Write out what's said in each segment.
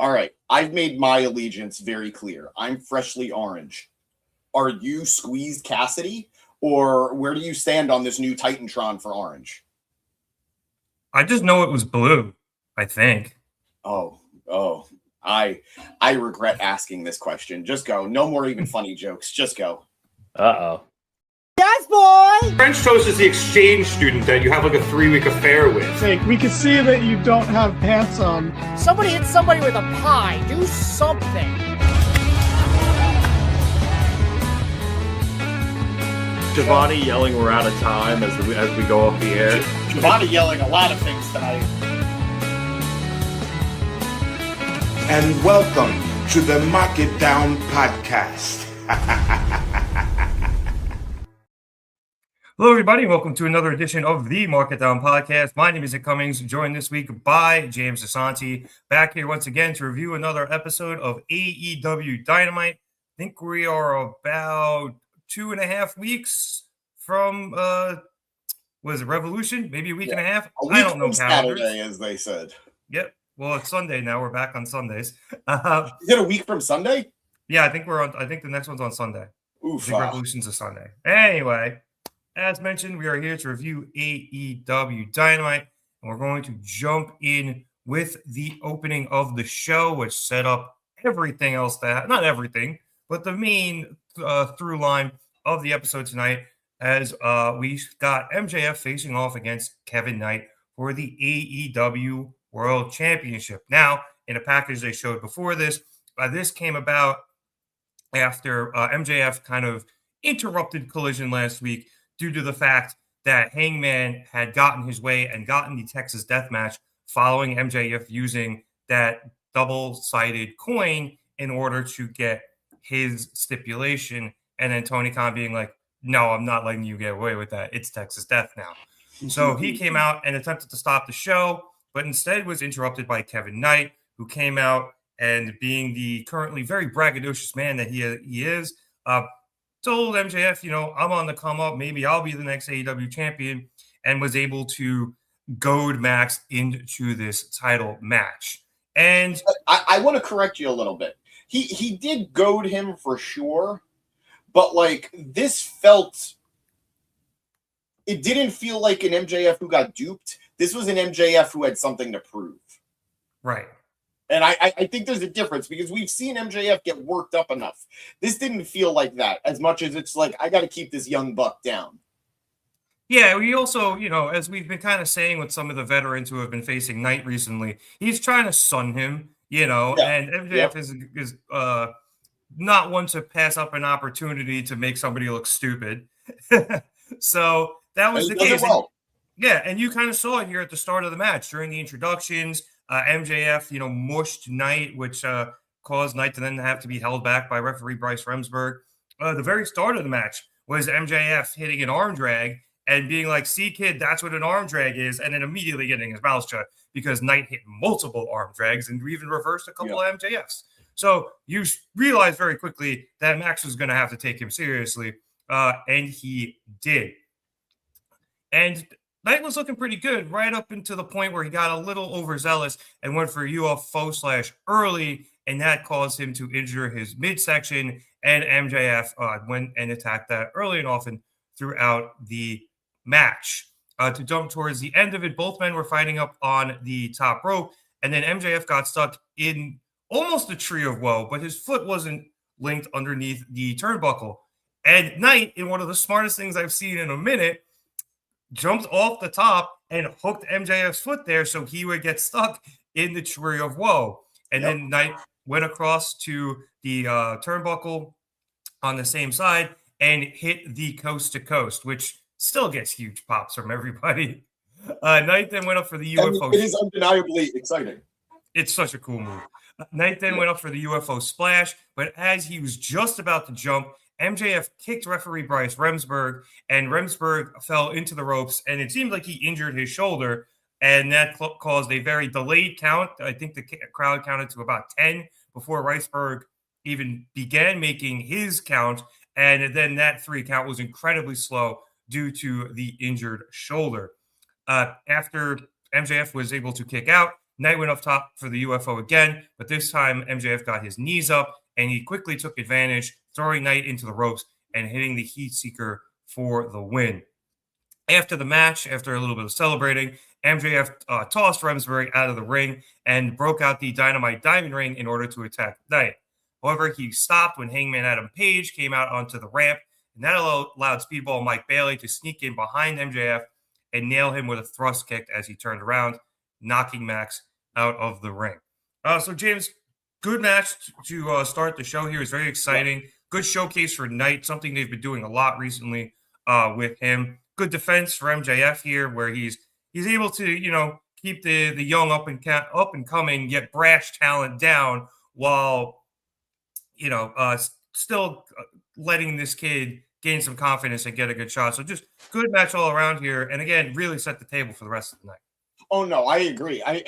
All right. I've made my allegiance very clear. I'm freshly orange. Are you squeezed Cassidy? Or where do you stand on this new Titantron for orange? I just know it was blue, I think. Oh. I regret asking this question. Just go. No more even funny jokes. Just go. Uh-oh. Yes, boy! French toast is the exchange student that you have like a 3-week affair with. We can see that you don't have pants on. Somebody hit somebody with a pie. Do something. Giovanni yelling we're out of time as we go off the air. Giovanni yelling a lot of things tonight. And welcome to the Mark It Down podcast. Hello, everybody. Welcome to another edition of the Mark It Down podcast. My name is Nick Cummings, joined this week by James DeSanti. Back here once again to review another episode of AEW Dynamite. I think we are about 2.5 weeks from, was it Revolution? Maybe a week and a half? I don't know. Saturday, as they said. Yep. Well, it's Sunday now. We're back on Sundays. Is it a week from Sunday? Yeah, I think the next one's on Sunday. Oof. I think Revolution's a Sunday. Anyway, as mentioned, we are here to review AEW Dynamite, and we're going to jump in with the opening of the show, which set up everything else not everything, but the main through line of the episode tonight, as we got MJF facing off against Kevin Knight for the AEW World Championship. Now, in a package they showed before this, this came about after MJF kind of interrupted Collision last week due to the fact that Hangman had gotten his way and gotten the Texas Death Match following MJF using that double-sided coin in order to get his stipulation, and then Tony Khan being like, no, I'm not letting you get away with that. It's Texas Death now. So he came out and attempted to stop the show, but instead was interrupted by Kevin Knight, who came out and, being the currently very braggadocious man that he is, told MJF, I'm on the come up. Maybe I'll be the next AEW champion, and was able to goad Max into this title match. And I want to correct you a little bit. He did goad him for sure, but it didn't feel like an MJF who got duped. This was an MJF who had something to prove. Right. And I think there's a difference, because we've seen MJF get worked up enough. This didn't feel like that as much as it's like, I got to keep this young buck down. Yeah, we also, as we've been kind of saying with some of the veterans who have been facing Knight recently, he's trying to sun him, and MJF is not one to pass up an opportunity to make somebody look stupid. So that was the case. Well. And you kind of saw it here at the start of the match during the introductions. MJF, mushed Knight, which caused Knight to then have to be held back by referee Bryce Remsburg. The very start of the match was MJF hitting an arm drag and being like, see, kid, that's what an arm drag is, and then immediately getting his mouth shut because Knight hit multiple arm drags and even reversed a couple of MJFs. So you realize very quickly that Max was going to have to take him seriously, and he did. And Knight was looking pretty good right up into the point where he got a little overzealous and went for UFO / early, and that caused him to injure his midsection, and MJF went and attacked that early and often throughout the match. To jump towards the end of it, both men were fighting up on the top rope, and then MJF got stuck in almost a tree of woe, but his foot wasn't linked underneath the turnbuckle. And Knight, in one of the smartest things I've seen in a minute, jumped off the top and hooked MJF's foot there so he would get stuck in the tree of woe. And then Knight went across to the turnbuckle on the same side and hit the coast to coast, which still gets huge pops from everybody. Knight then went up for the UFO. It is undeniably exciting. It's such a cool move. Knight then went up for the UFO splash, but as he was just about to jump, MJF kicked referee Bryce Remsburg, and Remsburg fell into the ropes, and it seemed like he injured his shoulder, and that caused a very delayed count. I think the crowd counted to about 10 before Remsburg even began making his count, and then that 3 count was incredibly slow due to the injured shoulder. After MJF was able to kick out, Knight went up top for the UFO again, but this time MJF got his knees up, and he quickly took advantage, throwing Knight into the ropes and hitting the Heat Seeker for the win. After the match, after a little bit of celebrating, MJF tossed Remsburg out of the ring and broke out the Dynamite Diamond Ring in order to attack Knight. However, he stopped when Hangman Adam Page came out onto the ramp, and that allowed Speedball Mike Bailey to sneak in behind MJF and nail him with a thrust kick as he turned around, knocking Max out of the ring. So, James, good match to start the show here. It's very exciting. Good showcase for Knight, something they've been doing a lot recently with him. Good defense for MJF here, where he's able to, keep the young up and coming yet brash talent down while, still letting this kid gain some confidence and get a good shot. So just good match all around here. And again, really set the table for the rest of the night. Oh no, I agree. I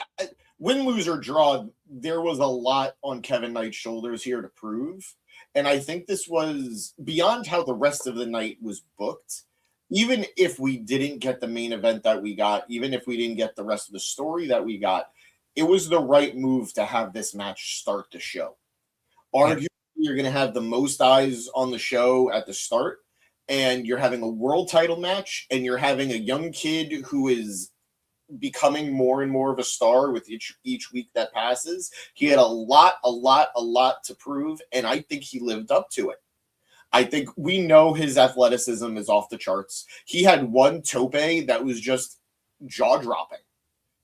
win, lose, or draw, there was a lot on Kevin Knight's shoulders here to prove. And I think this was beyond how the rest of the night was booked. Even if we didn't get the main event that we got, even if we didn't get the rest of the story that we got, it was the right move to have this match start the show. Arguably, you're going to have the most eyes on the show at the start, and you're having a world title match, and you're having a young kid who is becoming more and more of a star with each week that passes. He had a lot to prove, and I think he lived up to it. I think we know his athleticism is off the charts. He had one tope that was just jaw-dropping.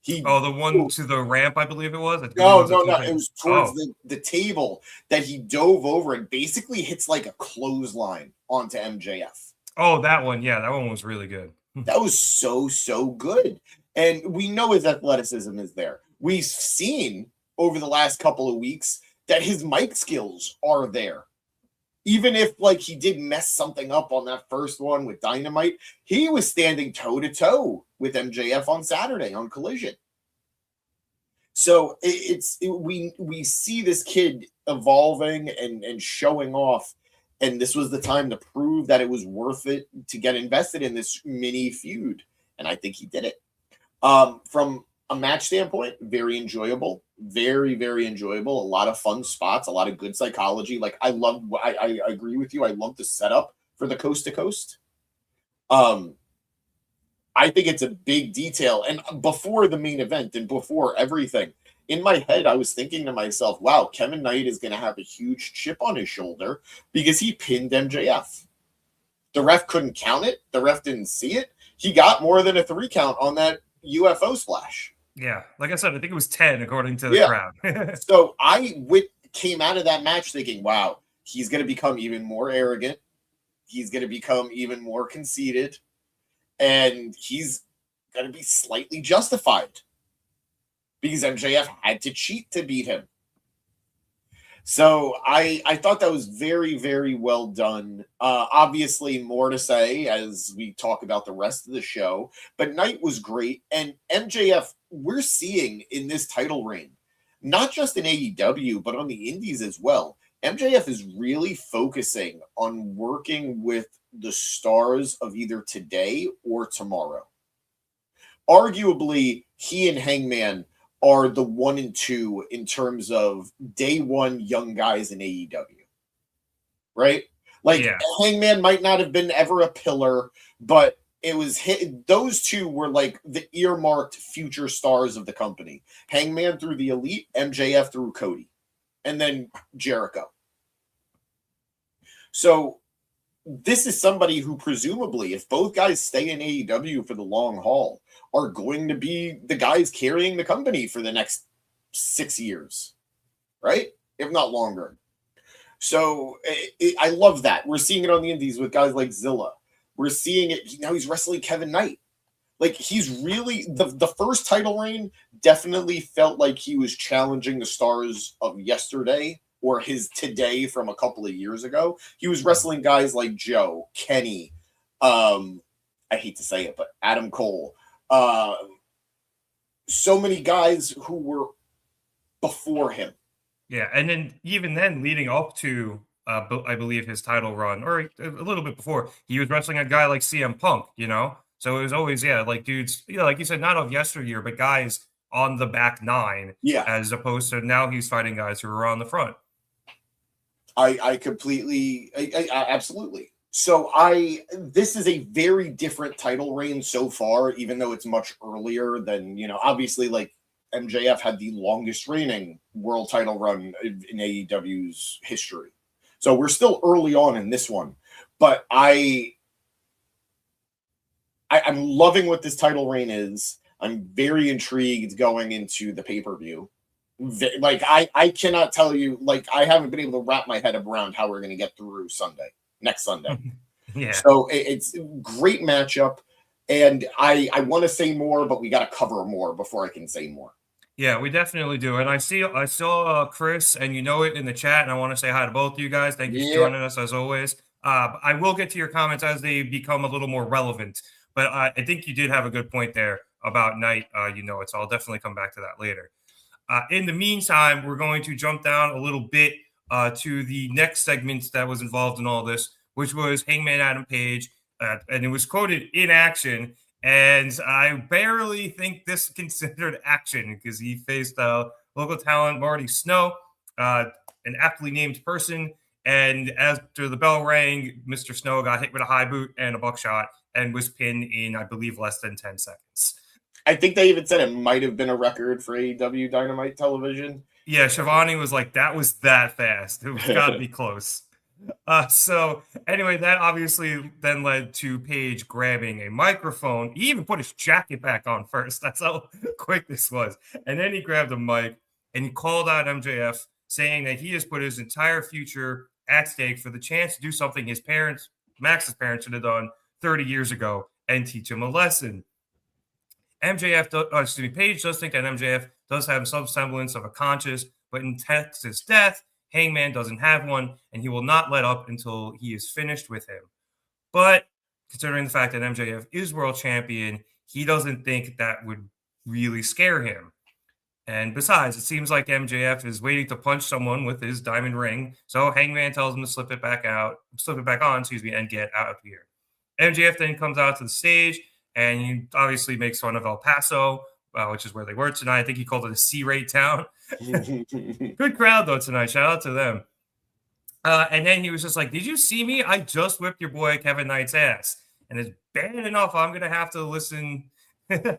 The one to the ramp, I believe it was? No. It was towards the table that he dove over and basically hits like a clothesline onto MJF. Oh, that one. Yeah, that one was really good. That was so good. And we know his athleticism is there. We've seen over the last couple of weeks that his mic skills are there. Even if he did mess something up on that first one with Dynamite, he was standing toe-to-toe with MJF on Saturday on Collision. So we see this kid evolving and showing off, and this was the time to prove that it was worth it to get invested in this mini feud, and I think he did it. From a match standpoint, very enjoyable. Very, very enjoyable. A lot of fun spots, a lot of good psychology. I agree with you. I love the setup for the coast to coast. I think it's a big detail. And before the main event and before everything, in my head, I was thinking to myself, wow, Kevin Knight is going to have a huge chip on his shoulder because he pinned MJF. The ref couldn't count it. The ref didn't see it. He got more than a 3 count on that UFO splash. Yeah, like I said, I think it was 10 according to the crowd. So I came out of that match thinking, wow, he's going to become even more arrogant. He's going to become even more conceited. And he's going to be slightly justified because MJF had to cheat to beat him. So I thought that was very, very well done. Obviously, more to say as we talk about the rest of the show. But Knight was great. And MJF, we're seeing in this title reign, not just in AEW, but on the indies as well, MJF is really focusing on working with the stars of either today or tomorrow. Arguably, he and Hangman are the 1 and 2 in terms of day one young guys in AEW. Right? Hangman might not have been ever a pillar, but it was those two were the earmarked future stars of the company. Hangman through the Elite, MJF through Cody, and then Jericho. So this is somebody who presumably, if both guys stay in AEW for the long haul, are going to be the guys carrying the company for the next 6 years, right? If not longer. So I love that. We're seeing it on the indies with guys like Zilla. We're seeing it now. He's wrestling Kevin Knight. He's really the first title reign definitely felt like he was challenging the stars of yesterday or his today from a couple of years ago. He was wrestling guys like Joe, Kenny, I hate to say it, but Adam Cole. So many guys who were before him. Yeah, and then even then, leading up to, I believe, his title run, or a little bit before, he was wrestling a guy like CM Punk, So it was always, dudes, like you said, not of yesteryear, but guys on the back nine. Yeah. As opposed to now he's fighting guys who are on the front. I completely, absolutely. So this is a very different title reign so far, even though it's much earlier than, obviously like MJF had the longest reigning world title run in AEW's history. So we're still early on in this one, but I'm loving what this title reign is. I'm very intrigued going into the pay-per-view. Like I cannot tell you, like I haven't been able to wrap my head around how we're going to get through next Sunday. Yeah. So it's a great matchup, and I want to say more, but we got to cover more before I can say more. Yeah, we definitely do. And I saw Chris, and it in the chat, and I want to say hi to both of you guys. Thank you for joining us as always. I will get to your comments as they become a little more relevant, but I think you did have a good point there about Knight. So I'll definitely come back to that later. In the meantime, we're going to jump down a little bit to the next segment that was involved in all this, which was Hangman Adam Page, and it was quoted in action. And I barely think this is considered action because he faced local talent Marty Snow, an aptly named person. And after the bell rang, Mr. Snow got hit with a high boot and a buckshot and was pinned in, I believe, less than 10 seconds. I think they even said it might have been a record for AEW Dynamite television. Yeah, Shivani was like, that was that fast. It was got to be close. So anyway, that obviously then led to Page grabbing a microphone. He even put his jacket back on first. That's how quick this was. And then he grabbed a mic and he called out MJF, saying that he has put his entire future at stake for the chance to do something his parents, Max's parents, should have done 30 years ago and teach him a lesson. Page does think that MJF does have some semblance of a conscience, but in Texas' death, Hangman doesn't have one, and he will not let up until he is finished with him. But considering the fact that MJF is world champion, he doesn't think that would really scare him. And besides, it seems like MJF is waiting to punch someone with his diamond ring, so Hangman tells him to slip it back on, and get out of here. MJF then comes out to the stage, and he obviously makes fun of El Paso, which is where they were tonight. I think he called it a C-rate town. Good crowd, though, tonight. Shout out to them. And then he was just like, did you see me? I just whipped your boy Kevin Knight's ass. And it's bad enough I'm going to have to listen. I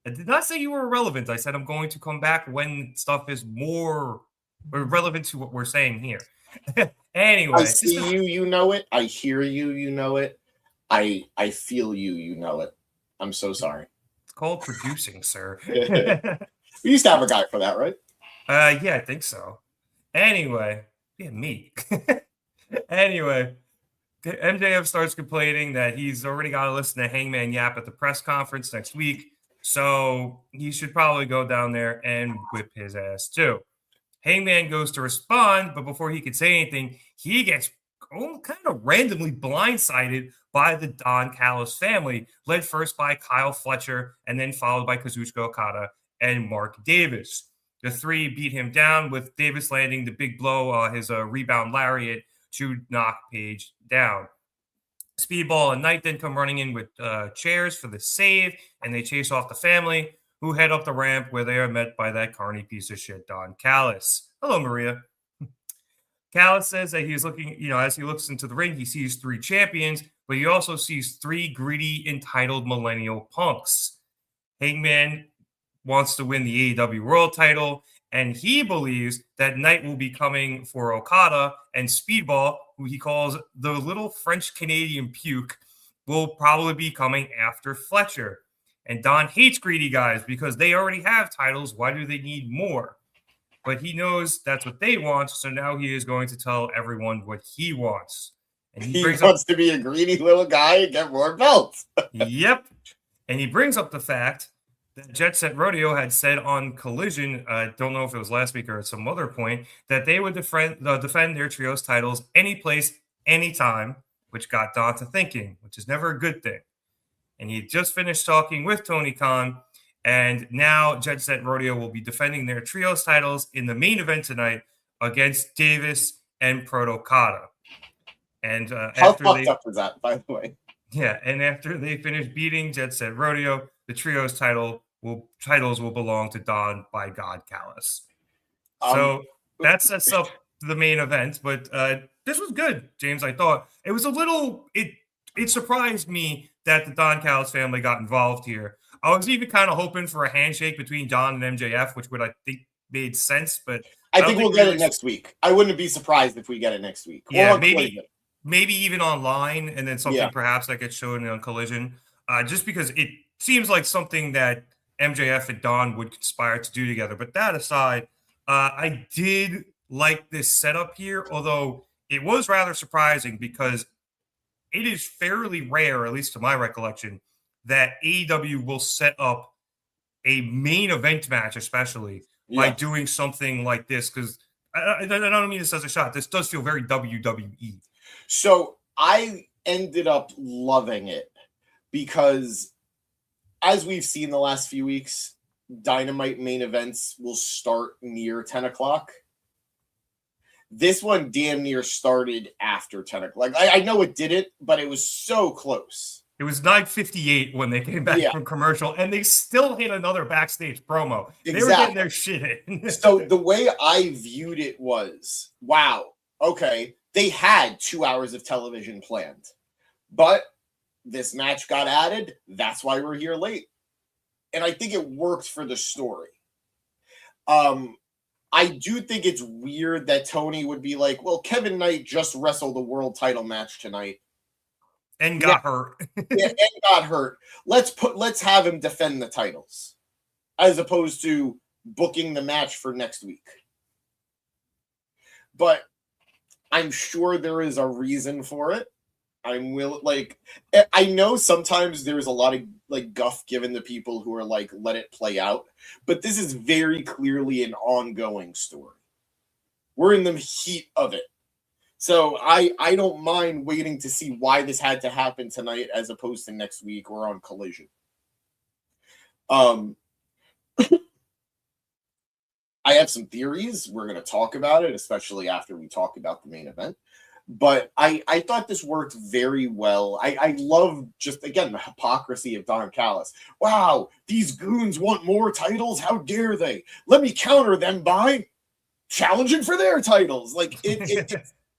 did not say you were irrelevant. I said I'm going to come back when stuff is more relevant to what we're saying here. Anyway. I see you, you know it. I hear you, you know it. I feel you, you know it. I'm so sorry. It's called producing, sir. We used to have a guy for that, right? Yeah, I think so. Anyway, me. Anyway, MJF starts complaining that he's already got to listen to Hangman yap at the press conference next week, so he should probably go down there and whip his ass too. Hangman goes to respond, but before he could say anything, he gets kind of randomly blindsided by the Don Callis family, led first by Kyle Fletcher and then followed by Kazuchika Okada and Mark Davis. The three beat him down, with Davis landing the big blow, his rebound lariat, to knock Page down. Speedball and Knight then come running in with chairs for the save, and they chase off the family, who head up the ramp where they are met by that carny piece of shit, Don Callis. Hello, Maria. Callis says that he's looking, as he looks into the ring, he sees three champions, but he also sees three greedy, entitled millennial punks. Hangman wants to win the AEW World title, and he believes that Knight will be coming for Okada, and Speedball, who he calls the little French-Canadian puke, will probably be coming after Fletcher. And Don hates greedy guys because they already have titles. Why do they need more? But he knows that's what they want, so now he is going to tell everyone what he wants. And he wants to be a greedy little guy and get more belts. Yep. And he brings up the fact that Jet Set Rodeo had said on Collision, I don't know if it was last week or at some other point, that they would defend their trios titles any place, anytime, which got Don to thinking, which is never a good thing. And he just finished talking with Tony Khan, and now Jet Set Rodeo will be defending their trios titles in the main event tonight against Davis and Proto Okada. And how fucked up was that, by the way? Yeah, and after they finish beating Jet Set Rodeo, the trios title titles will belong to Don by God Callis. Um, So that sets up the main event. But this was good, James. I thought it was a little. It surprised me that the Don Callis family got involved here. I was even kind of hoping for a handshake between Don and MJF, which would, I think, made sense. But I think we'll get it next week. I wouldn't be surprised if we get it next week. Yeah, maybe even online, and then something perhaps that gets shown on Collision. Just because it seems like something that MJF and Don would conspire to do together. But that aside, I did like this setup here, although it was rather surprising because it is fairly rare, at least to my recollection, that AEW will set up a main event match, especially by doing something like this. Because I don't mean this as a shot. This does feel very WWE. So I ended up loving it because, as we've seen the last few weeks, Dynamite main events will start near 10 o'clock. This one damn near started after 10 o'clock. I know it didn't, but it was so close. It was 9:58 when they came back from commercial, and they still hit another backstage promo. They were getting their shit in. So the way I viewed it was, wow, okay, they had 2 hours of television planned, but this match got added. That's why we're here late. And I think it worked for the story. I do think it's weird that Tony would be like, well, Kevin Knight just wrestled a world title match tonight. And got hurt. And got hurt. Let's have him defend the titles as opposed to booking the match for next week. But I'm sure there is a reason for it. I know sometimes there's a lot of guff given to people who are like, let it play out. But this is very clearly an ongoing story. We're in the heat of it. So I don't mind waiting to see why this had to happen tonight as opposed to next week or on Collision. I have some theories. We're going to talk about it, especially after we talk about the main event. But I thought this worked very well. I love just, again, the hypocrisy of Don Callis. Wow, these goons want more titles? How dare they? Let me counter them by challenging for their titles.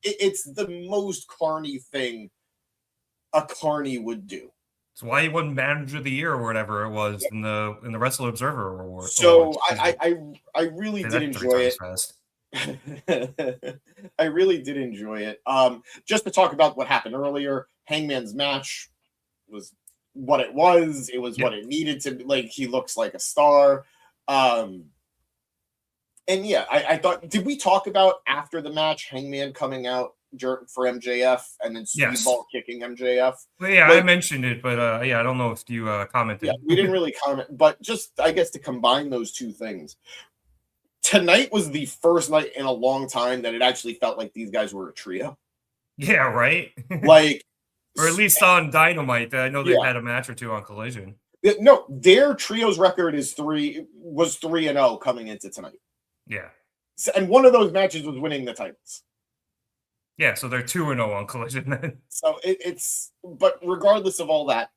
It's the most carny thing a carny would do. That's why he won Manager of the Year or whatever it was in the Wrestle Observer Award. So I really did enjoy it. I really did enjoy it. Just to talk about what happened earlier, Hangman's match was what it was. It was what it needed to be. Like, he looks like a star. And yeah, I thought, did we talk about after the match, Hangman coming out for MJF and then Speedball kicking MJF? Well, yeah, I mentioned it, but I don't know if you commented. Yeah, we didn't really comment, but just, I guess, to combine those two things. Tonight was the first night in a long time that it actually felt like these guys were a trio. Yeah, right? Or at least on Dynamite. I know they've had a match or two on Collision. No, their trio's record was 3-0 coming into tonight. Yeah. And one of those matches was winning the titles. Yeah, so they're 2-0 on Collision then. So but regardless of all that,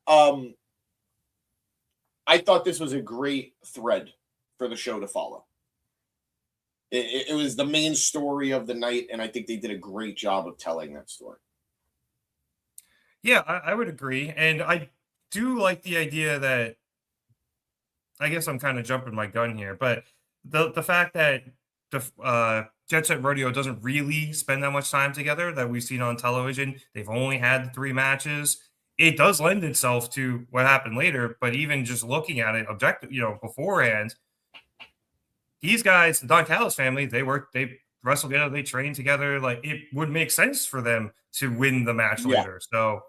I thought this was a great thread for the show to follow. It was the main story of the night, and I think they did a great job of telling that story. Yeah, I would agree. And I do like the idea that, I guess I'm kind of jumping my gun here, but the fact that the Jet Set Rodeo doesn't really spend that much time together that we've seen on television. They've only had 3 matches. It does lend itself to what happened later, but even just looking at it beforehand, these guys, the Don Callis family, they wrestled together, they trained together. Like, it would make sense for them to win the match later. So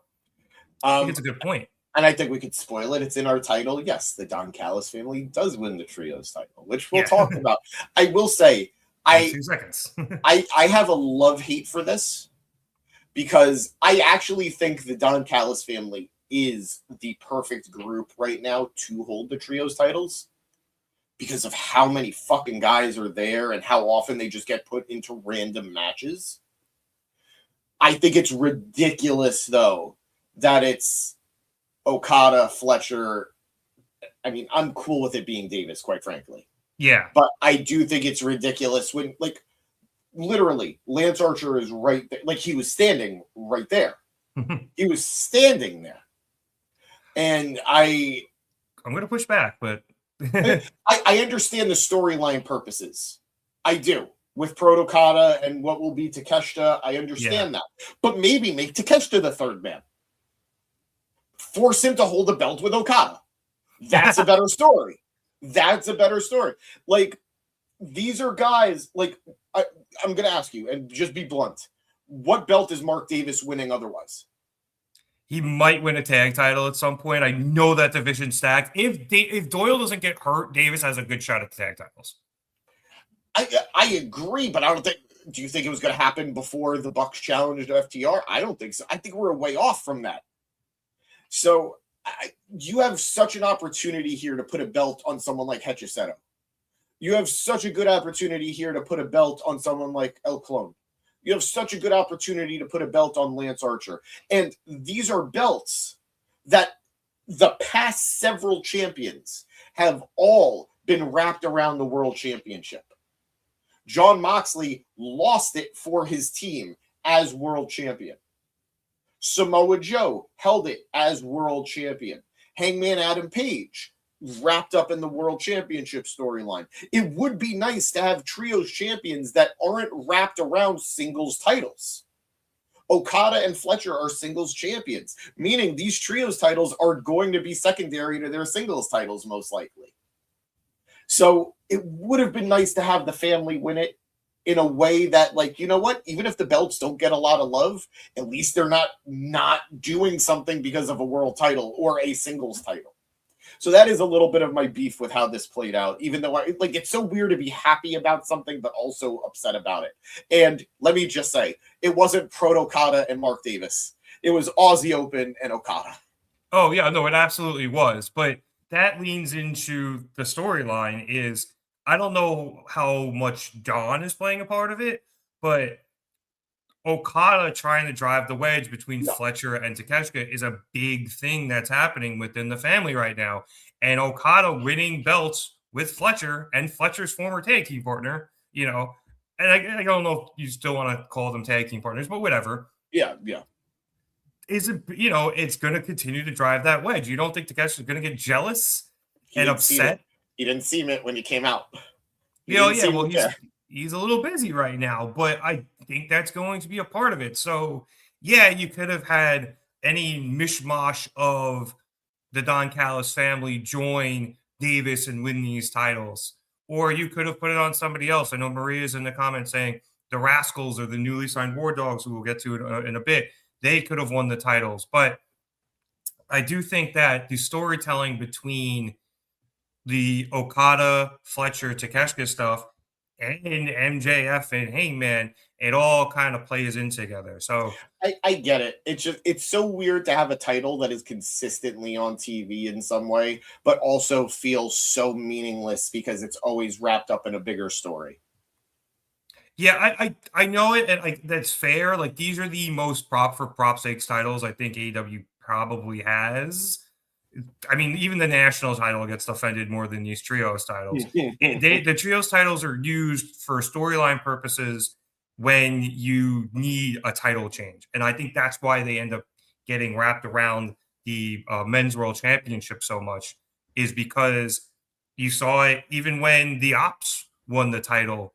I think it's a good point. And I think we could spoil it. It's in our title. Yes, the Don Callis family does win the trios title, which we'll talk about. I will say, 2 seconds. I have a love-hate for this because I actually think the Don Callis family is the perfect group right now to hold the trios titles because of how many fucking guys are there and how often they just get put into random matches. I think it's ridiculous, though, that it's Okada, Fletcher, I mean, I'm cool with it being Davis, quite frankly. Yeah. But I do think it's ridiculous when, like, literally, Lance Archer is right there. Like, he was standing right there. He was standing there. And I'm going to push back, but I understand the storyline purposes. I do. With Protocata and what will be Takeshita, I understand that. But maybe make Takeshita the third man. Force him to hold the belt with Okada. That's a better story. That's a better story. Like, these are guys, like, I'm going to ask you, and just be blunt. What belt is Mark Davis winning otherwise? He might win a tag title at some point. I know that division stacked. If Doyle doesn't get hurt, Davis has a good shot at the tag titles. I agree, but I don't think. Do you think it was going to happen before the Bucks challenged FTR? I don't think so. I think we're a way off from that. So you have such an opportunity here to put a belt on someone like Hechicero. You have such a good opportunity here to put a belt on someone like El Clone. You have such a good opportunity to put a belt on Lance Archer. And these are belts that the past several champions have all been wrapped around the world championship. Jon Moxley lost it for his team as world champion. Samoa Joe held it as world champion. Hangman Adam Page wrapped up in the world championship storyline. It would be nice to have trios champions that aren't wrapped around singles titles. Okada and Fletcher are singles champions, meaning these trios titles are going to be secondary to their singles titles, most likely. So it would have been nice to have the family win it in a way that, like, you know what? Even if the belts don't get a lot of love, at least they're not doing something because of a world title or a singles title. So that is a little bit of my beef with how this played out, even though it's so weird to be happy about something, but also upset about it. And let me just say, it wasn't Proto-Okada and Mark Davis. It was Aussie Open and Okada. Oh, yeah, no, it absolutely was. But that leans into the storyline is, I don't know how much Dawn is playing a part of it, but Okada trying to drive the wedge between Fletcher and Takeshita is a big thing that's happening within the family right now. And Okada winning belts with Fletcher and Fletcher's former tag team partner, and I don't know if you still want to call them tag team partners, but whatever. Yeah. Is it, it's going to continue to drive that wedge. You don't think Takeshita is going to get jealous and upset? He didn't seem it when he came out. He's a little busy right now, but I think that's going to be a part of it. So, yeah, you could have had any mishmash of the Don Callis family join Davis and win these titles. Or you could have put it on somebody else. I know Maria's in the comments saying the Rascals or the newly signed War Dogs, who we'll get to in a bit, they could have won the titles. But I do think that the storytelling between the Okada, Fletcher, Takeshita stuff and MJF and Hangman, it all kind of plays in together. So I get it. It's so weird to have a title that is consistently on TV in some way, but also feels so meaningless because it's always wrapped up in a bigger story. Yeah, I know it, and that's fair. Like, these are the most prop sakes titles I think AEW probably has. I mean, even the national title gets defended more than these trios titles. The trios titles are used for storyline purposes when you need a title change. And I think that's why they end up getting wrapped around the men's world championship so much, is because you saw it even when the Ops won the titles,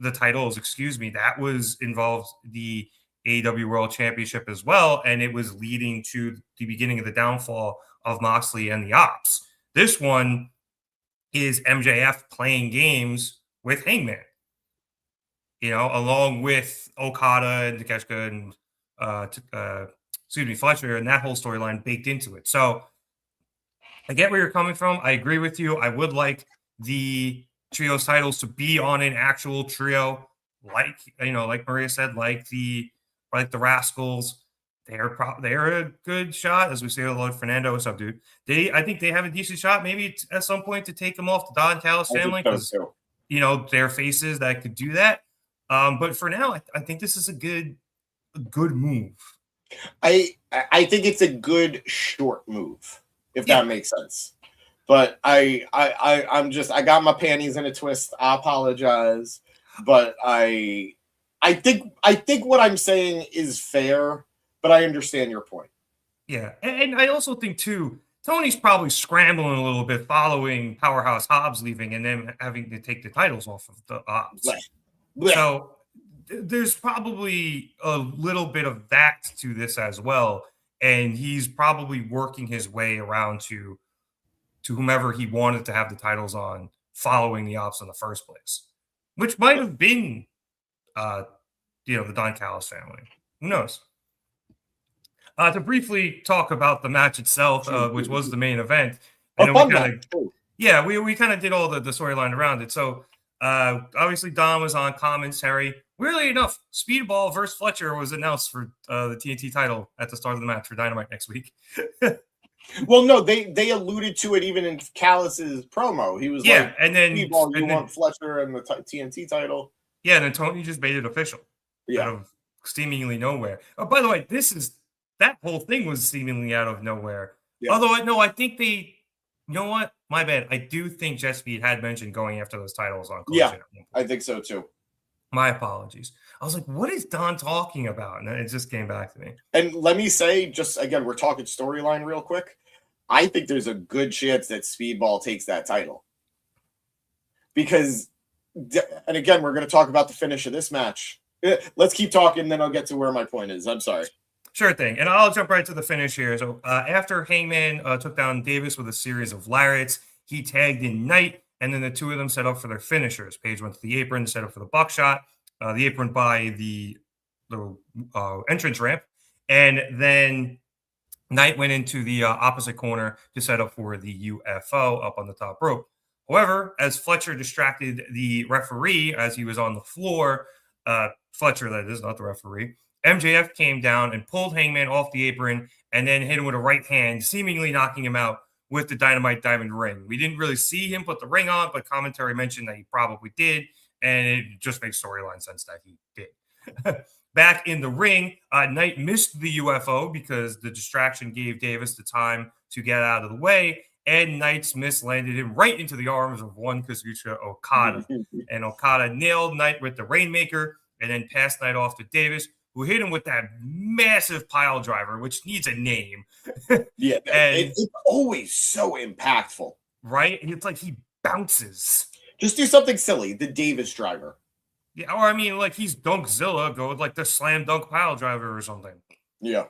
that was involved the AEW World Championship as well. And it was leading to the beginning of the downfall of Moxley and the Ops. This one is MJF playing games with Hangman, along with Okada and Takeshita and Fletcher, and that whole storyline baked into it. So I get where you're coming from. I agree with you. I would like the trios titles to be on an actual trio, like Maria said, like the Rascals. They're a good shot, as we say with Fernando. What's up, dude? I think they have a decent shot, maybe at some point, to take them off the Don Callis family, because they're faces that could do that. But for now, I think this is a good move. I think it's a good short move, if that makes sense. But I'm just, I got my panties in a twist. I apologize, but I think what I'm saying is fair, but I understand your point. Yeah, and I also think too, Tony's probably scrambling a little bit following Powerhouse Hobbs leaving and then having to take the titles off of the Hobbs. So there's probably a little bit of that to this as well, and he's probably working his way around to whomever he wanted to have the titles on following the Ops in the first place, which might have been, the Don Callis family. Who knows? To briefly talk about the match itself, which was the main event, and then we kind of did all the storyline around it. So obviously Don was on commentary. Weirdly enough, Speedball versus Fletcher was announced for the TNT title at the start of the match for Dynamite next week. Well, no, they alluded to it even in Callis's promo. He was like, and then Speedball, you want Fletcher and the TNT title? Yeah, and then Tony just made it official. Out of seemingly nowhere. Oh, by the way, that whole thing was seemingly out of nowhere. Yeah. Although, no, I think you know what? My bad. I do think Jessie had mentioned going after those titles on Collision. Yeah, I think so too. My apologies. I was like, what is Don talking about? And it just came back to me. And let me say, just again, we're talking storyline real quick. I think there's a good chance that Speedball takes that title. Because, and again, we're going to talk about the finish of this match. Let's keep talking, then I'll get to where my point is. I'm sorry. Sure thing. And I'll jump right to the finish here. So after Hangman took down Davis with a series of lariats, he tagged in Knight, and then the two of them set up for their finishers. Paige went to the apron, set up for the buckshot, the apron by the entrance ramp, and then Knight went into the opposite corner to set up for the UFO up on the top rope. However, as Fletcher distracted the referee as he was on the floor, Fletcher, that is, not the referee, MJF came down and pulled Hangman off the apron and then hit him with a right hand, seemingly knocking him out with the Dynamite Diamond ring. We didn't really see him put the ring on, but commentary mentioned that he probably did, and it just makes storyline sense that he did. Back in the ring, Knight missed the UFO because the distraction gave Davis the time to get out of the way, and Knight's miss landed him right into the arms of one Kazuchika Okada. And Okada nailed Knight with the Rainmaker and then passed Knight off to Davis, who hit him with that massive pile driver, which needs a name. Yeah, and it's always so impactful. Right? It's like he bounces. Just do something silly, the Davis driver. Yeah, or I mean, like he's Dunkzilla, go with like the slam dunk pile driver or something. Yeah.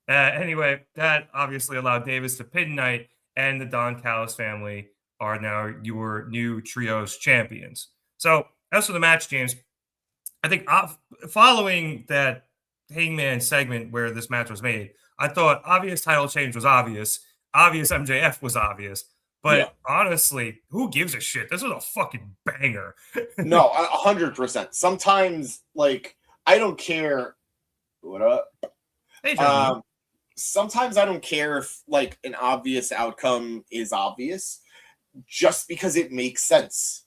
Anyway, that obviously allowed Davis to pin Knight, and the Don Callis family are now your new trios champions. So as for the match, James, I think following that Hangman segment where this match was made, I thought obvious title change was obvious. Obvious MJF was obvious. But honestly, who gives a shit? This was a fucking banger. No, 100%. Sometimes, like, I don't care. What up? Hey, John. Sometimes I don't care if, like, an obvious outcome is obvious just because it makes sense.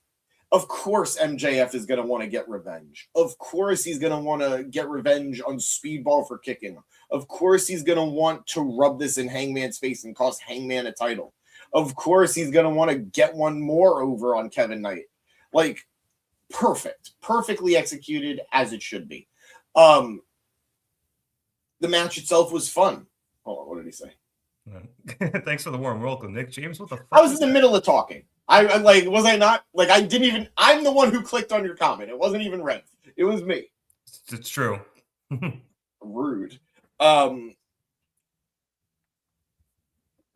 Of course, MJF is going to want to get revenge. Of course, he's going to want to get revenge on Speedball for kicking him. Of course, he's going to want to rub this in Hangman's face and cost Hangman a title. Of course, he's going to want to get one more over on Kevin Knight. Like, perfectly executed as it should be. The match itself was fun. Hold on, what did he say? Thanks for the warm welcome, Nick. James, what the fuck? I was in the middle of talking. I was I not? Like, I didn't even, I'm the one who clicked on your comment. It wasn't even Rev. It was me. It's true. Rude.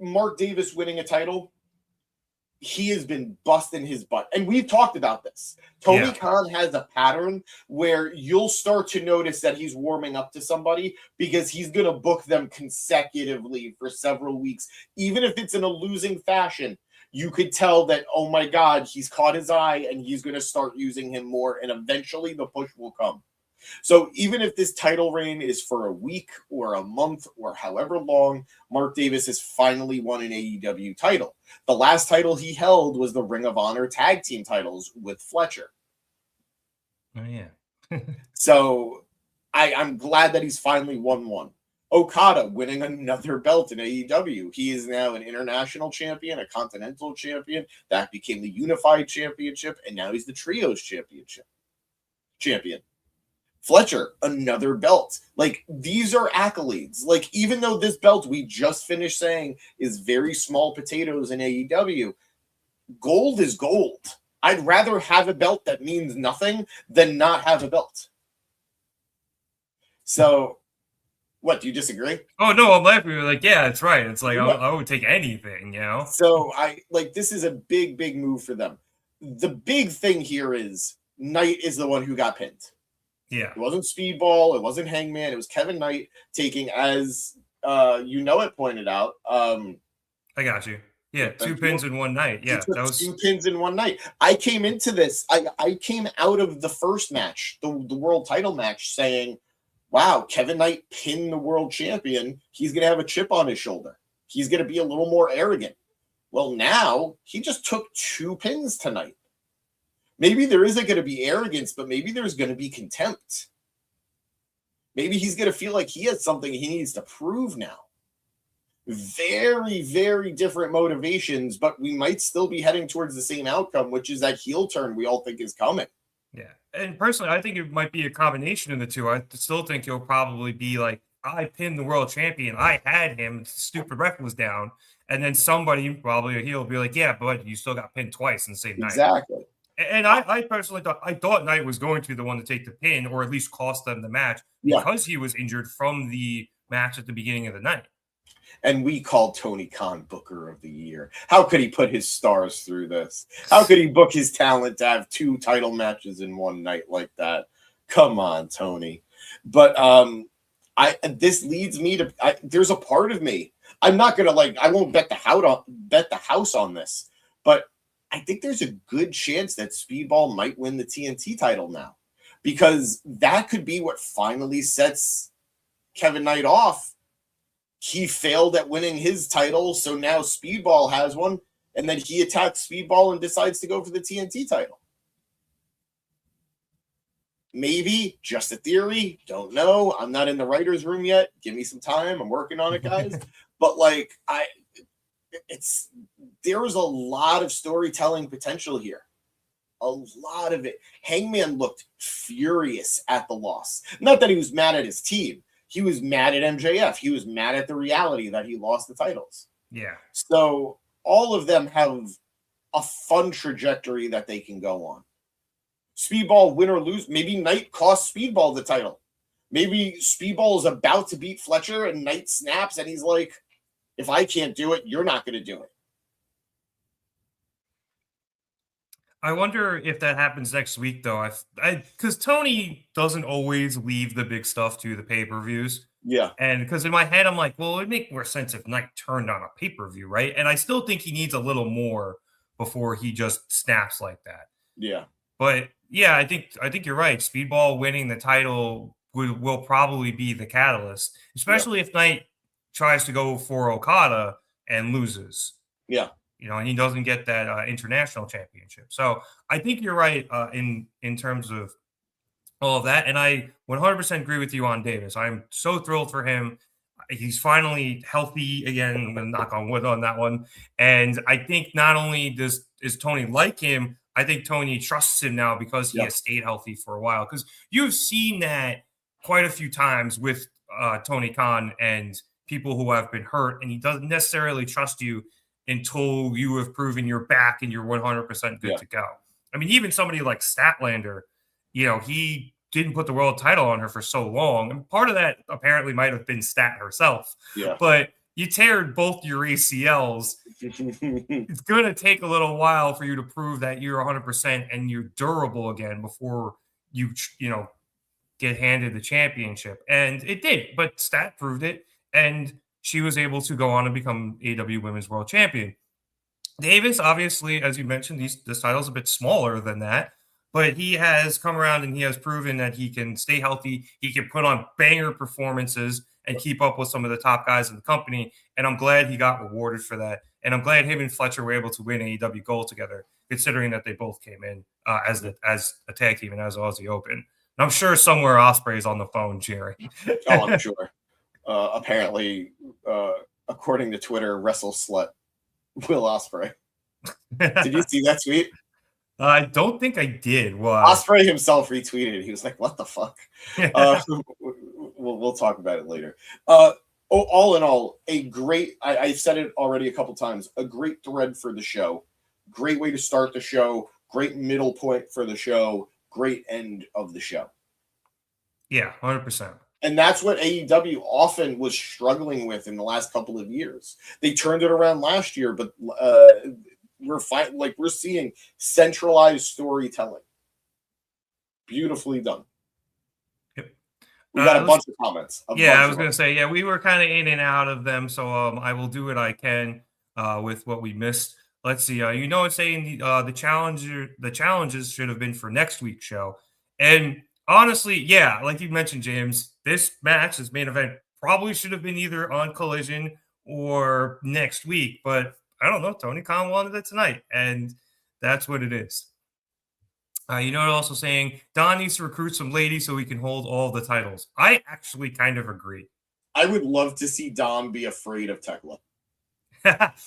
Mark Davis winning a title, he has been busting his butt. And we've talked about this. Tony Khan has a pattern where you'll start to notice that he's warming up to somebody because he's going to book them consecutively for several weeks. Even if it's in a losing fashion, you could tell that, oh my God, he's caught his eye and he's going to start using him more. And eventually the push will come. So even if this title reign is for a week or a month or however long, Mark Davis has finally won an AEW title. The last title he held was the Ring of Honor tag team titles with Fletcher. Oh, yeah. So I'm glad that he's finally won one. Okada winning another belt in AEW. He is now an international champion, a continental champion. That became the unified championship, and now he's the trios champion. Fletcher, another belt. Like, these are accolades. Like, even though this belt we just finished saying is very small potatoes in AEW, gold is gold. I'd rather have a belt that means nothing than not have a belt. So, what, do you disagree? Oh, no, I'm laughing. Like, yeah, it's right. It's like, I would take anything, you know? So, this is a big, big move for them. The big thing here is Knight is the one who got pinned. Yeah. It wasn't Speedball. It wasn't Hangman. It was Kevin Knight taking, as it pointed out. I got you. Yeah, two pins in one night. Yeah, that was 2 pins in one night. I came into this. I came out of the first match, the world title match, saying, wow, Kevin Knight pinned the world champion. He's going to have a chip on his shoulder. He's going to be a little more arrogant. Well, now he just took 2 pins tonight. Maybe there isn't going to be arrogance, but maybe there's going to be contempt. Maybe he's going to feel like he has something he needs to prove now. Very, very different motivations, but we might still be heading towards the same outcome, which is that heel turn we all think is coming. Yeah. And personally, I think it might be a combination of the two. I still think he'll probably be like, I pinned the world champion. I had him. The stupid ref was down. And then somebody, probably a heel, will be like, yeah, but you still got pinned twice in the same night. Exactly. And I personally thought Knight was going to be the one to take the pin or at least cost them the match because he was injured from the match at the beginning of the night. And we called Tony Khan Booker of the Year. How could he put his stars through this? How could he book his talent to have 2 title matches in one night like that? Come on, Tony. But this leads me to there's a part of me. I'm not gonna I won't bet the house on this, but I think there's a good chance that Speedball might win the TNT title now, because that could be what finally sets Kevin Knight off. He failed at winning his title, so now Speedball has one, and then he attacks Speedball and decides to go for the TNT title. Maybe, just a theory, don't know. I'm not in the writer's room yet. Give me some time. I'm working on it, guys. But there's a lot of storytelling potential here. A lot of it. Hangman looked furious at the loss. Not that he was mad at his team. He was mad at MJF. He was mad at the reality that he lost the titles. Yeah. So all of them have a fun trajectory that they can go on. Speedball, win or lose. Maybe Knight cost Speedball the title. Maybe Speedball is about to beat Fletcher and Knight snaps and he's like, if I can't do it, you're not going to do it. I wonder if that happens next week, though. Because Tony doesn't always leave the big stuff to the pay-per-views. Yeah. And because in my head, I'm like, well, it'd make more sense if Knight turned on a pay-per-view, right? And I still think he needs a little more before he just snaps like that. Yeah. But yeah, I think you're right. Speedball winning the title will probably be the catalyst, especially if Knight tries to go for Okada and loses. Yeah. And he doesn't get that international championship. So I think you're right in terms of all of that. And I 100% agree with you on Davis. I'm so thrilled for him. He's finally healthy again. I'm going to knock on wood on that one. And I think not only is Tony like him, I think Tony trusts him now because he has stayed healthy for a while. Because you've seen that quite a few times with Tony Khan and people who have been hurt, and he doesn't necessarily trust you until you have proven you're back and you're 100% good to go. I mean, even somebody like Statlander, he didn't put the world title on her for so long. And part of that apparently might have been Stat herself. Yeah. But you teared both your ACLs. It's going to take a little while for you to prove that you're 100% and you're durable again before you get handed the championship. And it did, but Stat proved it. And she was able to go on and become AEW Women's World Champion. Davis, obviously, as you mentioned, this title's a bit smaller than that, but he has come around and he has proven that he can stay healthy. He can put on banger performances and keep up with some of the top guys in the company. And I'm glad he got rewarded for that. And I'm glad him and Fletcher were able to win AEW Gold together, considering that they both came in as a tag team and as Aussie Open. And I'm sure somewhere Ospreay's on the phone, Jerry. Oh, I'm sure. apparently, according to Twitter, wrestle slut Will Ospreay. Did you see that tweet? I don't think I did. Well, Ospreay himself retweeted it. He was like, "What the fuck?" We'll talk about it later. All in all, a great. I've said it already a couple times. A great thread for the show. Great way to start the show. Great middle point for the show. Great end of the show. Yeah, 100%. And that's what AEW often was struggling with in the last couple of years. They turned it around last year, but we're seeing centralized storytelling. Beautifully done. Yep. We got a bunch of comments. I was going to say, we were kind of in and out of them, so I will do what I can with what we missed. Let's see. It's saying the challenges should have been for next week's show, and honestly, yeah, like you mentioned, James, this match, this main event, probably should have been either on Collision or next week, but I don't know. Tony Khan wanted it tonight, and that's what it is. Also saying Don needs to recruit some ladies so he can hold all the titles. I actually kind of agree. I would love to see Don be afraid of Thekla.